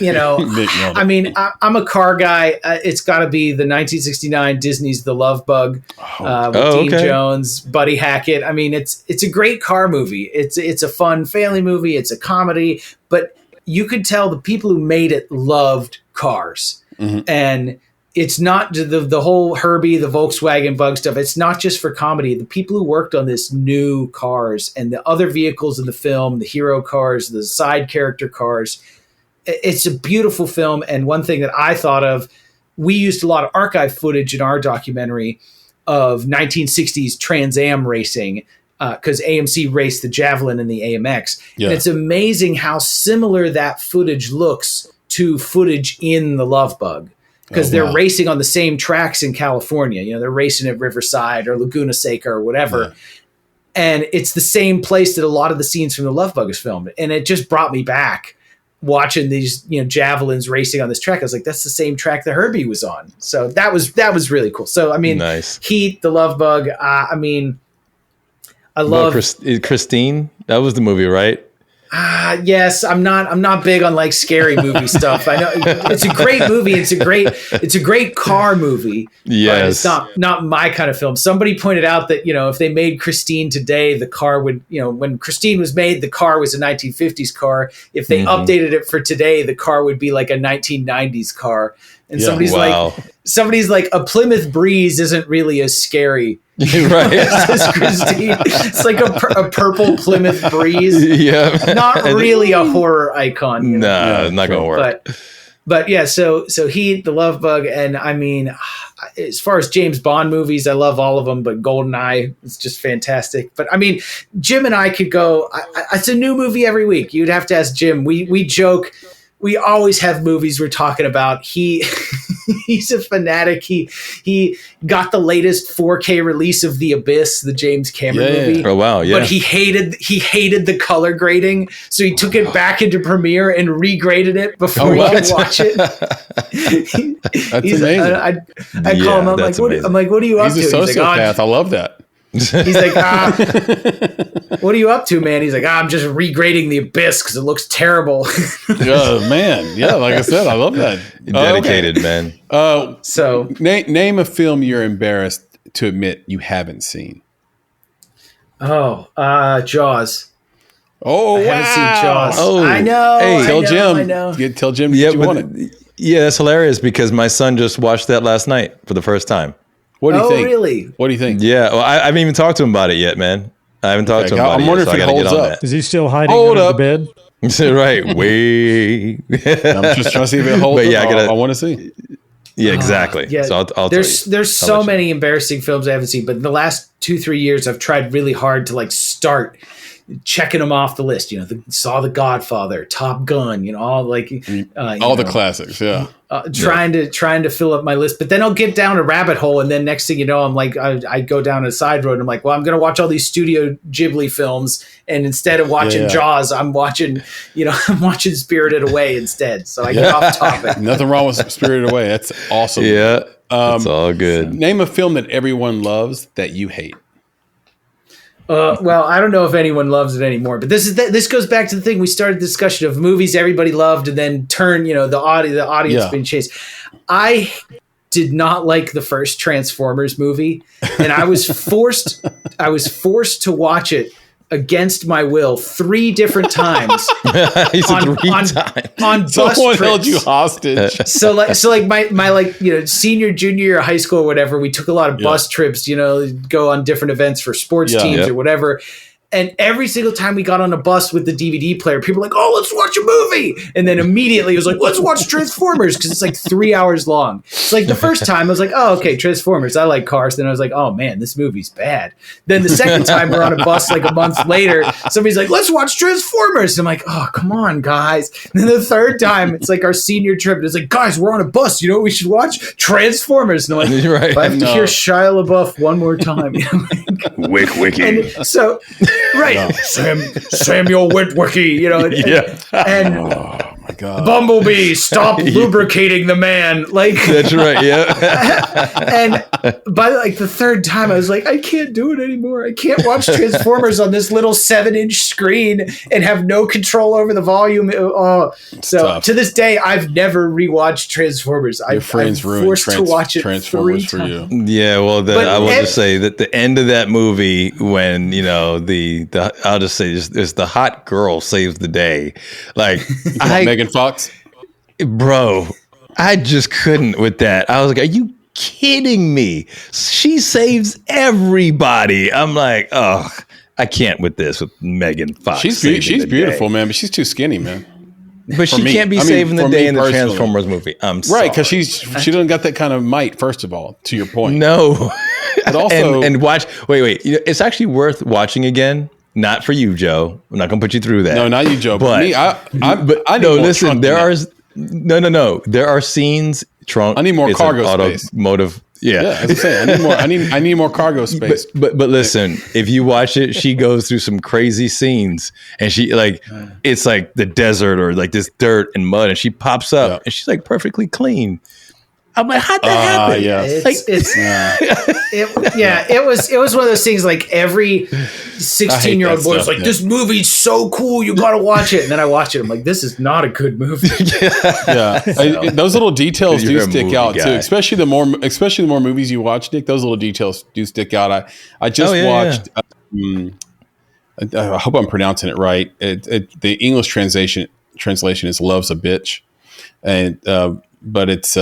I'm a car guy. It's got to be the 1969 Disney's The Love Bug with Dean Jones, Buddy Hackett. I mean, it's a great car movie. It's a fun family movie. It's a comedy, but you could tell the people who made it loved cars. Mm-hmm. And it's not the whole Herbie, the Volkswagen Bug stuff. It's not just for comedy. The people who worked on this new cars and the other vehicles in the film, the hero cars, the side character cars, it's a beautiful film. And one thing that I thought of, we used a lot of archive footage in our documentary of 1960s Trans Am racing because AMC raced the Javelin and the AMX. Yeah. And it's amazing how similar that footage looks to footage in the Love Bug. Because they're racing on the same tracks in California. They're racing at Riverside or Laguna Seca or whatever. Yeah. And it's the same place that a lot of the scenes from The Love Bug is filmed. And it just brought me back watching these, Javelins racing on this track. I was like, that's the same track that Herbie was on. So that was really cool. So, I mean, nice. Heat, The Love Bug. I love Christine. That was the movie, right? Yes, I'm not big on like scary movie stuff. I know it's a great movie. It's a great car movie. Yes. But it's not my kind of film. Somebody pointed out that, if they made Christine today, the car would, when Christine was made, the car was a 1950s car. If they updated it for today, the car would be like a 1990s car. And somebody's like, a Plymouth Breeze isn't really as scary. Right. As Christine. It's like a purple Plymouth Breeze. Yeah. Not really a horror icon. No, not going to work. But yeah, so Heat, The Love Bug, and I mean, as far as James Bond movies, I love all of them, but GoldenEye is just fantastic. But I mean, Jim and I could go, it's a new movie every week. You'd have to ask Jim. We joke. We always have movies we're talking about. He's a fanatic. He got the latest 4K release of The Abyss, the James Cameron movie. Oh wow, yeah. But he hated the color grading, so he took it back into Premiere and regraded it before he could watch it. That's amazing. I call him. I'm like, what are you up to? He's a sociopath. Like, I love that. He's like, what are you up to, man? He's like, I'm just regrading The Abyss because it looks terrible. Oh man, yeah. Like I said, I love that. Dedicated, man. So name a film you're embarrassed to admit you haven't seen. Jaws. Oh, I haven't seen Jaws. Oh, I know. Hey, tell Jim. I know. Tell Jim you want it. Yeah, that's hilarious because my son just watched that last night for the first time. What do you think? Really? What do you think? Yeah, well, I haven't even talked to him about it yet, man. I haven't talked to him about it. I'm wondering if it holds up. Is he still hiding under the bed? Right. Wait. I'm just trying to see if it holds up. I want to see. Yeah, exactly. Yeah, so I'll there's tell you. so many embarrassing films I haven't seen, but in the last 2-3 years, I've tried really hard to like start checking them off the list. Saw The Godfather, Top Gun, all like all the classics. Yeah. Trying to fill up my list, but then I'll get down a rabbit hole, and then next thing you know, I'm like, I go down a side road, and I'm like, well, I'm going to watch all these Studio Ghibli films, and instead of watching Jaws, I'm watching Spirited Away instead. So I get off topic. Nothing wrong with Spirited Away. That's awesome. Yeah, it's all good. Name a film that everyone loves that you hate. Well, I don't know if anyone loves it anymore, but this goes back to the thing we started the discussion of movies everybody loved and then turn, the audience being chased. I did not like the first Transformers movie, and I was forced to watch it against my will 3 different times. on bus Someone trips. held you hostage. So like my senior, junior year of high school or whatever, we took a lot of bus trips, go on different events for sports teams or whatever. And every single time we got on a bus with the DVD player, people were like, oh, let's watch a movie. And then immediately it was like, let's watch Transformers because it's like 3 hours long. It's like the first time I was like, oh, okay, Transformers. I like cars. Then I was like, oh, man, this movie's bad. Then the second time we're on a bus like a month later, somebody's like, let's watch Transformers. And I'm like, oh, come on, guys. And then the third time, it's like our senior trip. And it's like, guys, we're on a bus. You know what we should watch? Transformers. And I'm like, right. If I have to hear Shia LaBeouf one more time. Wiki. And so... Right, no. Samuel Witwicky, and oh my God, Bumblebee, stop lubricating the man. Like that's right, yeah. And by like the third time, I was like, I can't do it anymore. I can't watch Transformers on this little 7-inch screen and have no control over the volume. So to this day, I've never rewatched Transformers. Your friends ruined forced to watch it Transformers for you. Yeah, well, I will just say that the end of that movie, when I'll just say is the hot girl saves the day. Like Megan Fox, bro, I just couldn't with that. I was like, are you kidding me? She saves everybody. I'm like, oh, I can't with this with Megan Fox. She's beautiful, man, but she's too skinny, man. But she can't be saving the day in the Transformers movie. I'm sorry. Right, because she doesn't got that kind of might. First of all, to your point, no. But also, and watch. Wait. It's actually worth watching again. Not for you, Joe. I'm not gonna put you through that. No, not you, Joe. But me, I need no. more Listen, there are no. There are scenes. I need more cargo space. Automotive. Yeah, as I'm saying, I need more cargo space. But listen, if you watch it, she goes through some crazy scenes, and she it's like the desert or like this dirt and mud, and she pops up and she's like perfectly clean. I'm like, how'd that happen? Yeah. It was one of those things like every 16-year-old boy was like, this movie's so cool, you gotta watch it. And then I watch it, I'm like, this is not a good movie. Those little details do stick out guy. too, especially the more movies you watch, Nick. Those little details do stick out. I just watched I hope I'm pronouncing it right. The English translation is "Love's a Bitch," and but it's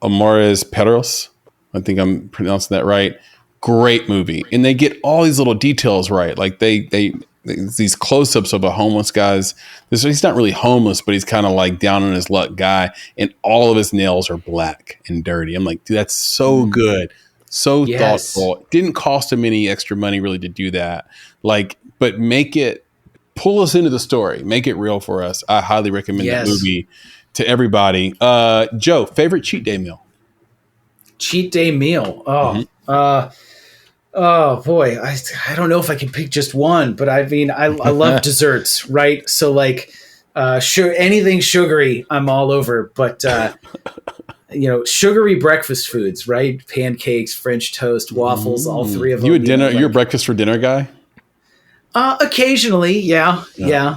Amores Perros. I think I'm pronouncing that right. Great movie, and they get all these little details right. Like they these close-ups of a homeless guy's. He's not really homeless, but he's kind of like down on his luck guy, and all of his nails are black and dirty. I'm like, dude, that's so good. So thoughtful. Didn't cost him any extra money really to do that. Like, but pull us into the story. Make it real for us. I highly recommend that movie to everybody. Joe, favorite cheat day meal? Cheat day meal. Oh boy. I don't know if I can pick just one, but I mean, I love desserts, right? So like, anything sugary, I'm all over, but, sugary breakfast foods, right? Pancakes, French toast, waffles, all three of them. You're a breakfast for dinner guy? Occasionally, yeah.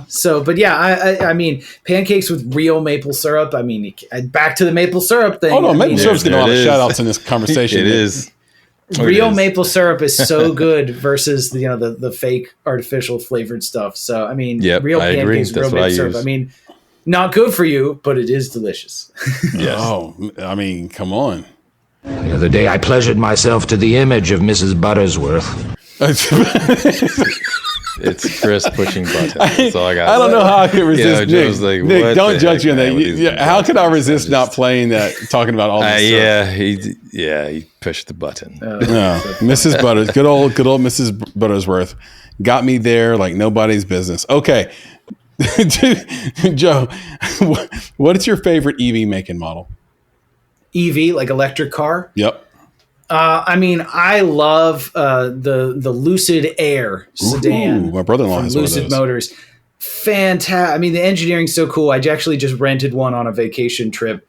So, but yeah, I mean, pancakes with real maple syrup. I mean, back to the maple syrup thing. Oh no, maple syrup's getting a lot of shout outs in this conversation. It is. Real maple syrup is so good versus the fake artificial flavored stuff. So, I mean, real pancakes, real maple syrup. I mean, not good for you, but it is delicious. Yes. Oh, I mean, come on. The other day, I pleasured myself to the image of Mrs. Buttersworth. It's Chris pushing buttons. That's all I got. I don't know how I could resist. Joe's like, Nick, don't judge me on that. How could I resist not playing that, talking about all this stuff? He pushed the button. Mrs. Butters, good old Mrs. Buttersworth got me there like nobody's business. Okay. Joe, what is your favorite EV make and model? EV, like electric car? Yep. I mean, I love the Lucid Air sedan. Ooh, my brother-in-law has Lucid Motors. Fantastic. I mean, the engineering's so cool. I actually just rented one on a vacation trip.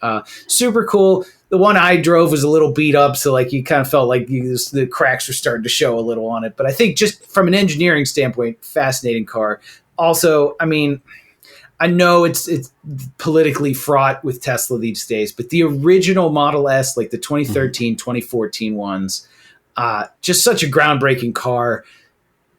Super cool. The one I drove was a little beat up, so like you kind of felt like the cracks were starting to show a little on it. But I think just from an engineering standpoint, fascinating car. Also, I mean, I know it's politically fraught with Tesla these days, but the original Model S, like the 2013, 2014 ones, just such a groundbreaking car.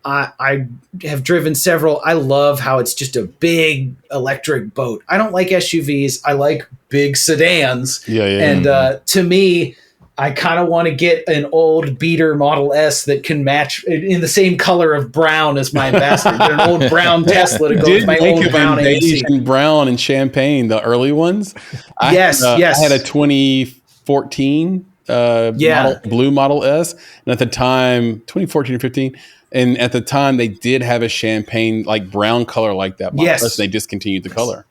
I have driven several. I love how it's just a big electric boat. I don't like SUVs. I like big sedans. And to me, I kind of want to get an old beater Model S that can match in the same color of brown as my Ambassador. Get an old brown Tesla to go with my old brown AMC. Brown and champagne, the early ones. Yes. I had a 2014 blue Model S, and at the time, 2014 or 15, and at the time they did have a champagne like brown color like that Model S, and they discontinued the color.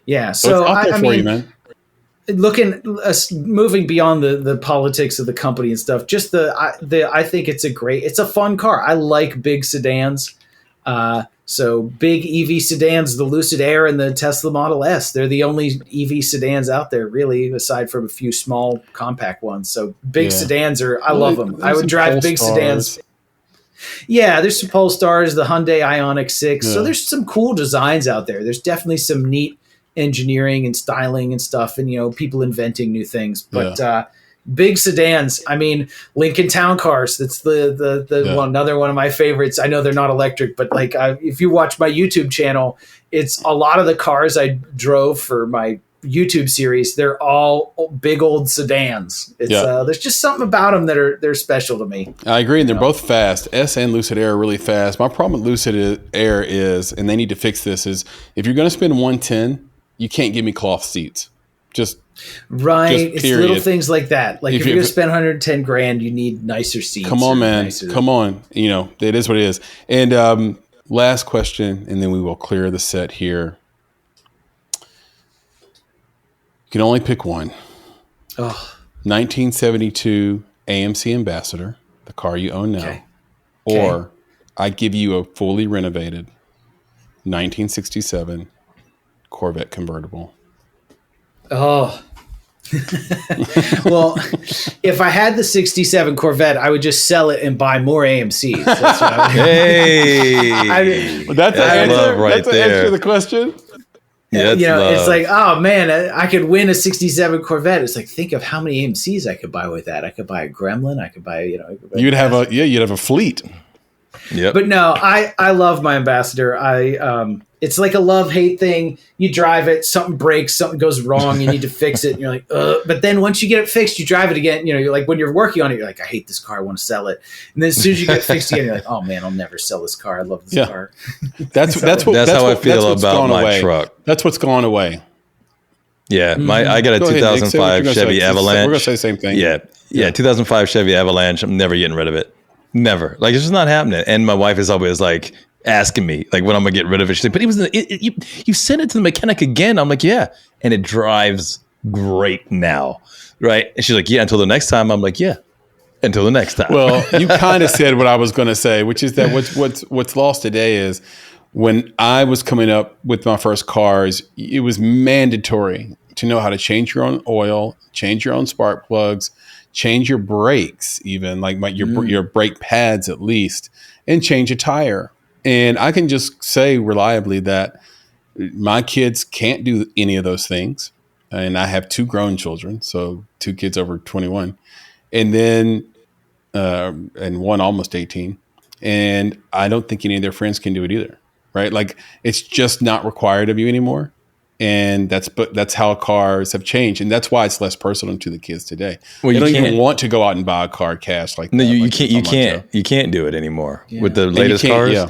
Yeah, so it's out there for you, man. Moving beyond the politics of the company and stuff, just I think it's a fun car. I like big sedans. So big EV sedans, the Lucid Air and the Tesla Model S, they're the only EV sedans out there really, aside from a few small compact ones. So big sedans I love them. I would drive big sedans. Yeah, there's some Polestars, the Hyundai Ioniq 6. So there's some cool designs out there. There's definitely some neat engineering and styling and stuff, and people inventing new things. But big sedans, I mean, Lincoln Town Cars, that's another one of my favorites. I know they're not electric, but like if you watch my YouTube channel, it's a lot of the cars I drove for my YouTube series, they're all big old sedans. There's just something about them that they're special to me. I agree, and they're both fast. S and Lucid Air are really fast. My problem with Lucid Air is, and they need to fix this, is if you're going to spend $110, you can't give me cloth seats. It's little things like that. Like if you're going to spend $110,000, you need nicer seats. Come on, man. Come on. It is what it is. And last question, and then we will clear the set here. You can only pick one. 1972 AMC Ambassador, the car you own now. Or I give you a fully renovated 1967 Corvette convertible. Well, if I had the 67 Corvette, I would just sell it and buy more AMCs. That's what I would. Hey, that's the answer. love right that's the there. answer to the question. Yeah, It's like, oh man, I could win a 67 Corvette. It's like, think of how many AMCs I could buy with that. I could buy a Gremlin. I could buy, You'd have a fleet. Yep. But no, I love my Ambassador. It's like a love-hate thing. You drive it, something breaks, something goes wrong, you need to fix it, and you're like, ugh. But then once you get it fixed, you drive it again. You're like, when you're working on it, you're like, I hate this car, I want to sell it. And then as soon as you get it fixed again, you're like, oh man, I'll never sell this car. I love this car. That's how I feel about my truck. That's what's gone away. Yeah, I got a 2005 Chevy Avalanche. We're gonna say the same thing. Yeah, 2005 Chevy Avalanche. I'm never getting rid of it. Never. Like, it's just not happening. And my wife is always like asking me like when I'm gonna get rid of it. She's like, but you sent it to the mechanic again. I'm like, yeah, and it drives great now, right? And she's like, yeah, until the next time. I'm like, yeah, until the next time. Well, you kind of said what I was going to say, which is that what's lost today is when I was coming up with my first cars, it was mandatory to know how to change your own oil, change your own spark plugs, change your brakes, even like your brake pads at least, and change a tire. And I can just say reliably that my kids can't do any of those things. And I have 2 grown children, so 2 kids over 21, and then and one almost 18. And I don't think any of their friends can do it either, right? Like, it's just not required of you anymore. And that's how cars have changed, and that's why it's less personal to the kids today. Well, they don't even want to go out and buy a car cash like that. No, you like can't. You can't do it anymore with the latest cars. Yeah.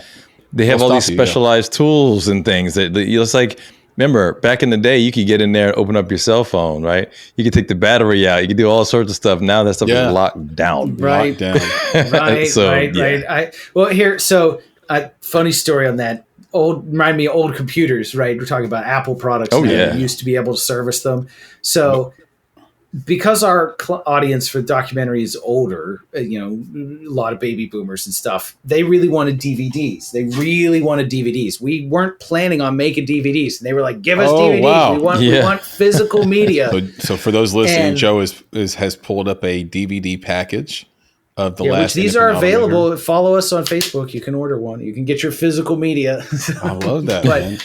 They have all these specialized tools and things that it's like. Remember, back in the day, you could get in there, open up your cell phone, right? You could take the battery out. You could do all sorts of stuff. Now that stuff is locked down. Right. Right. Well, here, so funny story on that. Remind me of old computers, right? We're talking about Apple products. Oh, yeah. You used to be able to service them. So because our audience for documentary is older, a lot of baby boomers and stuff, they really wanted DVDs. We weren't planning on making DVDs. And they were like, give us DVDs. Wow. We want physical media. So for those listening, Joe has pulled up a DVD package of the last. Which these are available. Automaker. Follow us on Facebook. You can order one. You can get your physical media. I love that, man.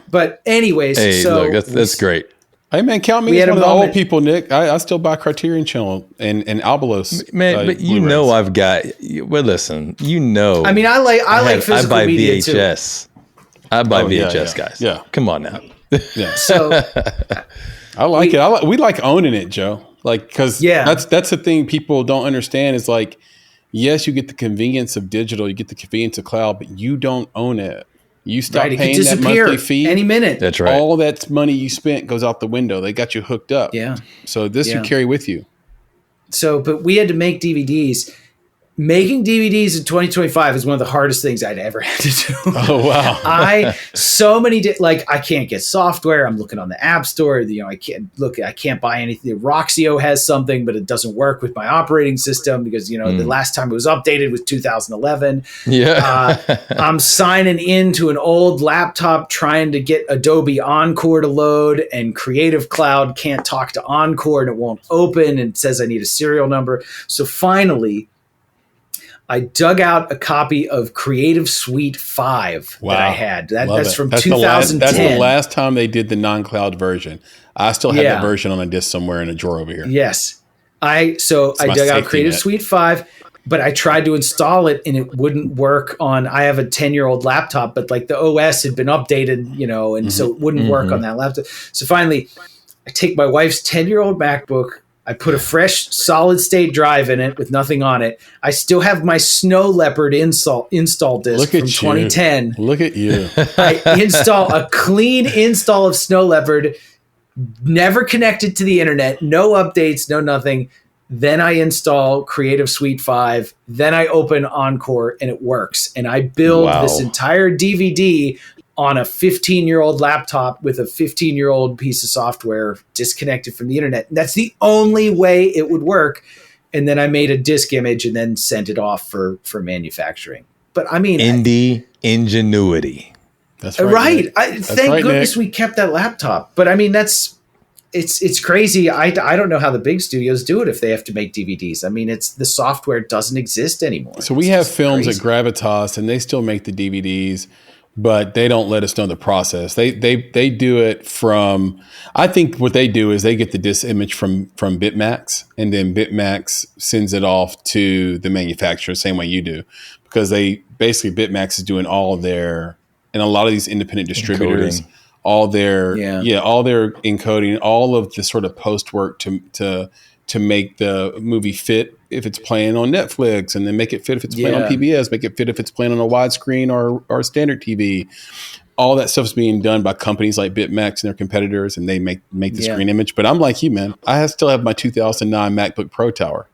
But anyways, hey, so look, that's great. Hey man, count me as one of the old people, Nick. I still buy Criterion Channel and Albalos. Man, but I've got. Well, listen, I mean, I like physical media VHS. Too. I buy VHS, guys. Yeah, come on now. Yeah. So I like it. We like owning it, Joe. Like, because that's the thing people don't understand is like, yes, you get the convenience of digital, you get the convenience of cloud, but you don't own it. You stop paying that monthly fee any minute. That's right. All that money you spent goes out the window. They got you hooked up. Yeah. So this you carry with you. So, but we had to make DVDs. Making DVDs in 2025 is one of the hardest things I'd ever had to do. Oh, wow. I can't get software. I'm looking on the App Store. I can't buy anything. Roxio has something, but it doesn't work with my operating system because, the last time it was updated was 2011. Yeah. I'm signing into an old laptop trying to get Adobe Encore to load, and Creative Cloud can't talk to Encore and it won't open and it says I need a serial number. So finally, I dug out a copy of Creative Suite 5 that I had. That's from 2010. That's the last time they did the non-cloud version. I still have that version on a disk somewhere in a drawer over here. Yes. I dug out Creative Suite 5, but I tried to install it and it wouldn't work on. I have a 10-year-old laptop, but like the OS had been updated, and so it wouldn't work on that laptop. So finally, I take my wife's 10-year-old MacBook. I put a fresh solid state drive in it with nothing on it. I still have my Snow Leopard install disk from 2010. Look at you. I install a clean install of Snow Leopard, never connected to the internet, no updates, no nothing. Then I install Creative Suite 5. Then I open Encore and it works. And I build this entire DVD on a 15-year-old laptop with a 15-year-old piece of software disconnected from the internet. And that's the only way it would work. And then I made a disk image and then sent it off for manufacturing. But I mean, indie ingenuity. That's right. Thank goodness we kept that laptop. But I mean, that's it's crazy. I don't know how the big studios do it if they have to make DVDs. I mean, the software doesn't exist anymore. So we have films at Gravitas, and they still make the DVDs, but they don't let us know the process. They do it from. I think what they do is they get the disc image from Bitmax, and then Bitmax sends it off to the manufacturer, same way you do, because they basically Bitmax is doing all of their, and a lot of these independent distributors. Encoding. All their all their encoding, all of the sort of post work to make the movie fit if it's playing on Netflix, and then make it fit if it's playing on PBS, make it fit if it's playing on a widescreen or standard TV. All that stuff is being done by companies like Bitmax and their competitors, and they make the screen image. But I'm like you, man. I still have my 2009 MacBook Pro tower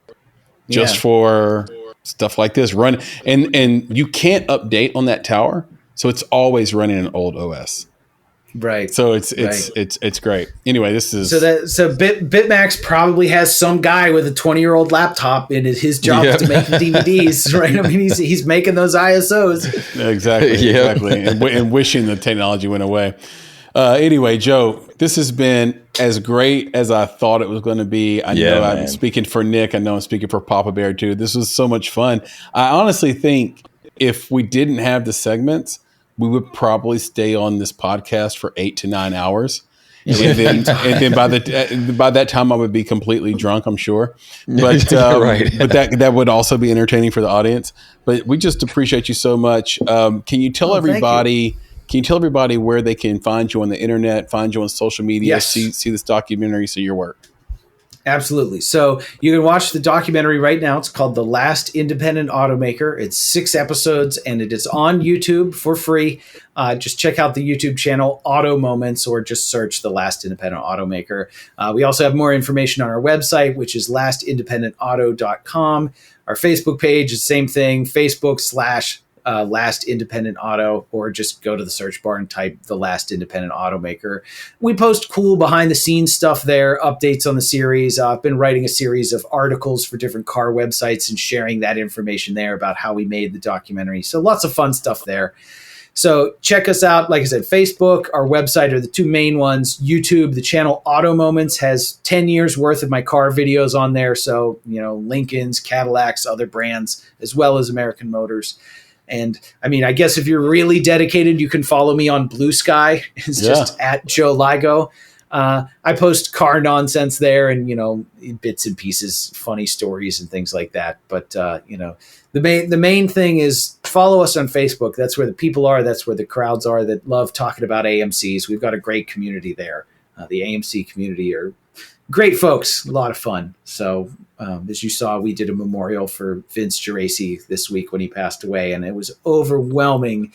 just for stuff like this. Run and you can't update on that tower, so it's always running an old OS. Right. So it's great. Anyway, this is Bitmax probably has some guy with a 20-year-old laptop, and his job is to make DVDs, right? I mean, he's making those ISOs. Exactly, and wishing the technology went away. Anyway, Joe, this has been as great as I thought it was going to be. I know I'm speaking for Nick. I know I'm speaking for Papa Bear too. This was so much fun. I honestly think if we didn't have the segments, we would probably stay on this podcast for 8 to 9 hours. And then by that time I would be completely drunk, I'm sure. But but that would also be entertaining for the audience. But we just appreciate you so much. Can you tell everybody where they can find you on the internet, find you on social media, see this documentary, see your work? Absolutely. So you can watch the documentary right now. It's called The Last Independent Automaker. It's 6 episodes, and it is on YouTube for free. Just check out the YouTube channel, Auto Moments, or just search The Last Independent Automaker. We also have more information on our website, which is lastindependentauto.com. Our Facebook page is the same thing, Facebook/ Last Independent Auto, or just go to the search bar and type The Last Independent Automaker. We post cool behind the scenes stuff there, updates on the series. I've been writing a series of articles for different car websites and sharing that information there about how we made the documentary. So lots of fun stuff there. So check us out. Like I said, Facebook, our website are the two main ones. YouTube, the channel Auto Moments has 10 years worth of my car videos on there. So, Lincolns, Cadillacs, other brands, as well as American Motors. And I mean, I guess if you're really dedicated, you can follow me on Blue Sky. It's just at Joe Ligo. I post car nonsense there and, bits and pieces, funny stories and things like that. But, the main thing is follow us on Facebook. That's where the people are. That's where the crowds are that love talking about AMCs. We've got a great community there. The AMC community are great folks, a lot of fun. So as you saw, we did a memorial for Vince Geraci this week when he passed away, and it was overwhelming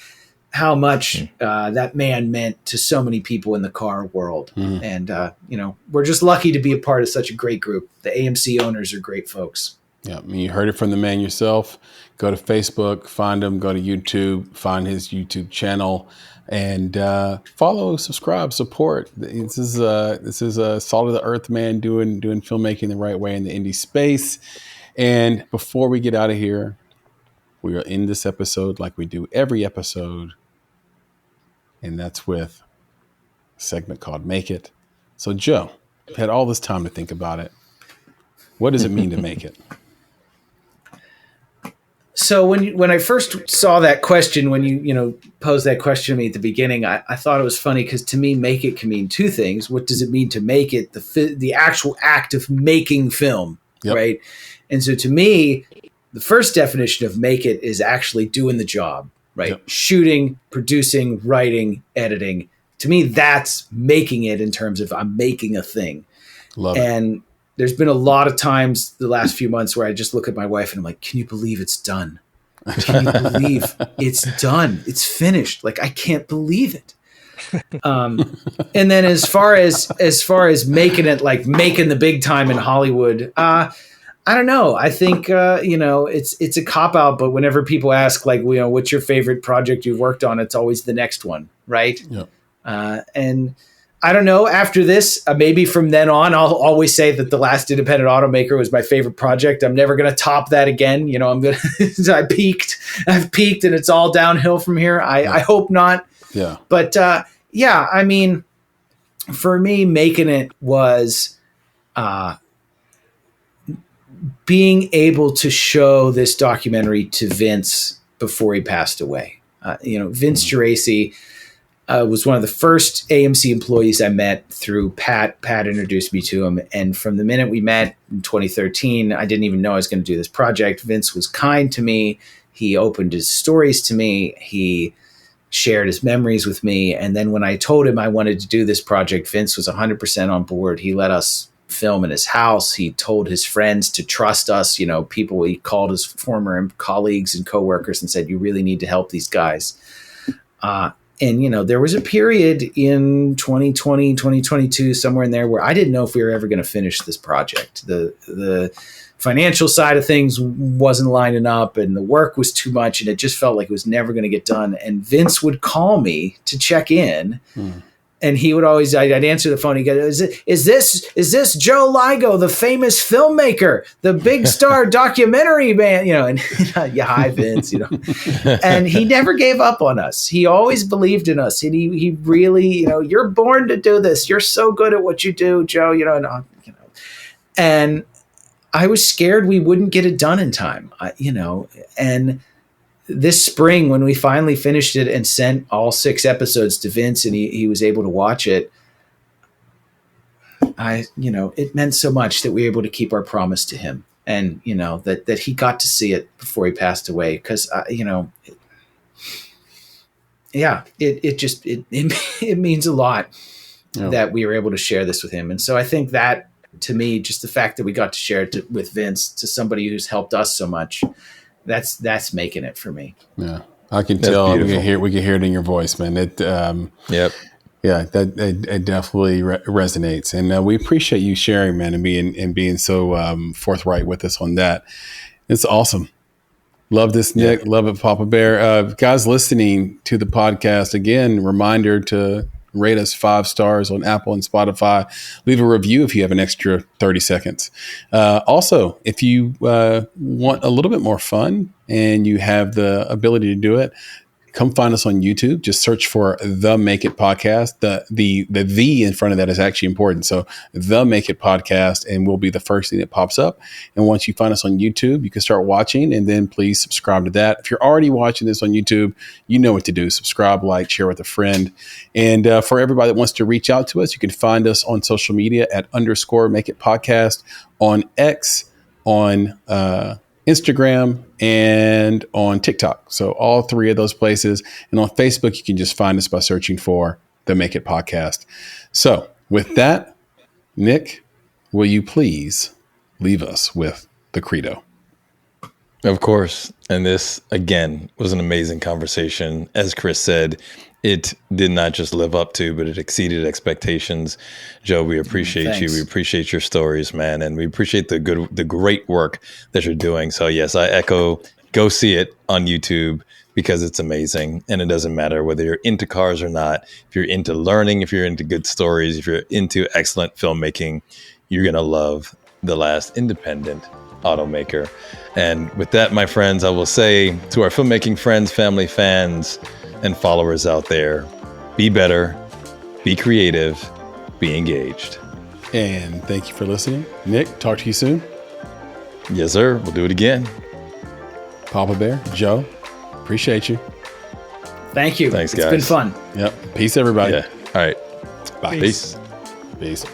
how much that man meant to so many people in the car world. And, we're just lucky to be a part of such a great group. The AMC owners are great folks. Yeah, I mean, you heard it from the man yourself. Go to Facebook, find him, go to YouTube, find his YouTube channel, and follow, subscribe, support. This is a salt of the earth man doing filmmaking the right way in the indie space. And before we get out of here, we are in this episode like we do every episode, and that's with a segment called Make It. So, Joe, you've had all this time to think about it. What does it mean to make it? So when I first saw that question, when you posed that question to me at the beginning, I thought it was funny because to me, make it can mean two things. What does it mean to make it? The actual act of making film, right? And so to me, the first definition of make it is actually doing the job, right? Yep. Shooting, producing, writing, editing. To me, that's making it in terms of I'm making a thing. Love it. And there's been a lot of times the last few months where I just look at my wife and I'm like, can you believe it's done? Can you believe it's done? It's finished. Like, I can't believe it. And then as far as making it, like making the big time in Hollywood, I don't know. I think, it's a cop out, but whenever people ask like, what's your favorite project you've worked on? It's always the next one. Right. Yeah. And I don't know. After this, maybe from then on, I'll always say that The Last Independent Automaker was my favorite project. I'm never going to top that again. I've peaked, and it's all downhill from here. I hope not. Yeah. But I mean, for me, making it was being able to show this documentary to Vince before he passed away. Vince Geraci was one of the first AMC employees I met through Pat. Pat introduced me to him. And from the minute we met in 2013, I didn't even know I was going to do this project. Vince was kind to me. He opened his stories to me. He shared his memories with me. And then when I told him I wanted to do this project, Vince was 100% on board. He let us film in his house. He told his friends to trust us, people he called his former colleagues and coworkers and said, you really need to help these guys. And there was a period in 2020, 2022, somewhere in there where I didn't know if we were ever going to finish this project. The financial side of things wasn't lining up and the work was too much and it just felt like it was never going to get done. And Vince would call me to check in. And he would always, I'd answer the phone. He'd go, is this Joe Ligo, the famous filmmaker, the big star documentary man, and yeah, hi Vince, and he never gave up on us. He always believed in us. And he really, you're born to do this. You're so good at what you do, Joe, and I was scared we wouldn't get it done in time, and this spring when we finally finished it and sent all 6 episodes to Vince and he was able to watch it, it meant so much that we were able to keep our promise to him and, that he got to see it before he passed away. Cause it means a lot that we were able to share this with him. And so I think that to me, just the fact that we got to share it with Vince, to somebody who's helped us so much, that's making it for me. Yeah, I can tell. We can hear it in your voice, man. It yep. Yeah, it definitely resonates, and we appreciate you sharing, man, and being so forthright with us on that. It's awesome. Love this, Nick. Yeah. Love it, Papa Bear. Guys listening to the podcast, again, reminder to rate us 5 stars on Apple and Spotify. Leave a review if you have an extra 30 seconds. Also, if you want a little bit more fun and you have the ability to do it, come find us on YouTube. Just search for The Make It Podcast. The in front of that is actually important. So The Make It Podcast, and will be the first thing that pops up. And once you find us on YouTube, you can start watching, and then please subscribe to that. If you're already watching this on YouTube, you know what to do. Subscribe, like, share with a friend. And for everybody that wants to reach out to us, you can find us on social media at _Make It Podcast, on X, on Instagram, and on TikTok. So all 3 of those places. And on Facebook, you can just find us by searching for The Make It Podcast. So with that, Nick, will you please leave us with the credo? Of course. And this, again, was an amazing conversation. As Chris said, it did not just live up to, but it exceeded expectations. Joe, we appreciate you. We appreciate your stories, man. And we appreciate the great work that you're doing. So yes, I echo, go see it on YouTube because it's amazing. And it doesn't matter whether you're into cars or not. If you're into learning, if you're into good stories, if you're into excellent filmmaking, you're going to love The Last Independent Automaker. And with that, my friends, I will say to our filmmaking friends, family, fans, and followers out there, be better, be creative, be engaged. And thank you for listening. Nick, talk to you soon. Yes, sir. We'll do it again. Papa Bear, Joe, appreciate you. Thank you. Thanks, guys. It's been fun. Yep. Peace, everybody. Yeah. All right. Bye. Peace. Peace.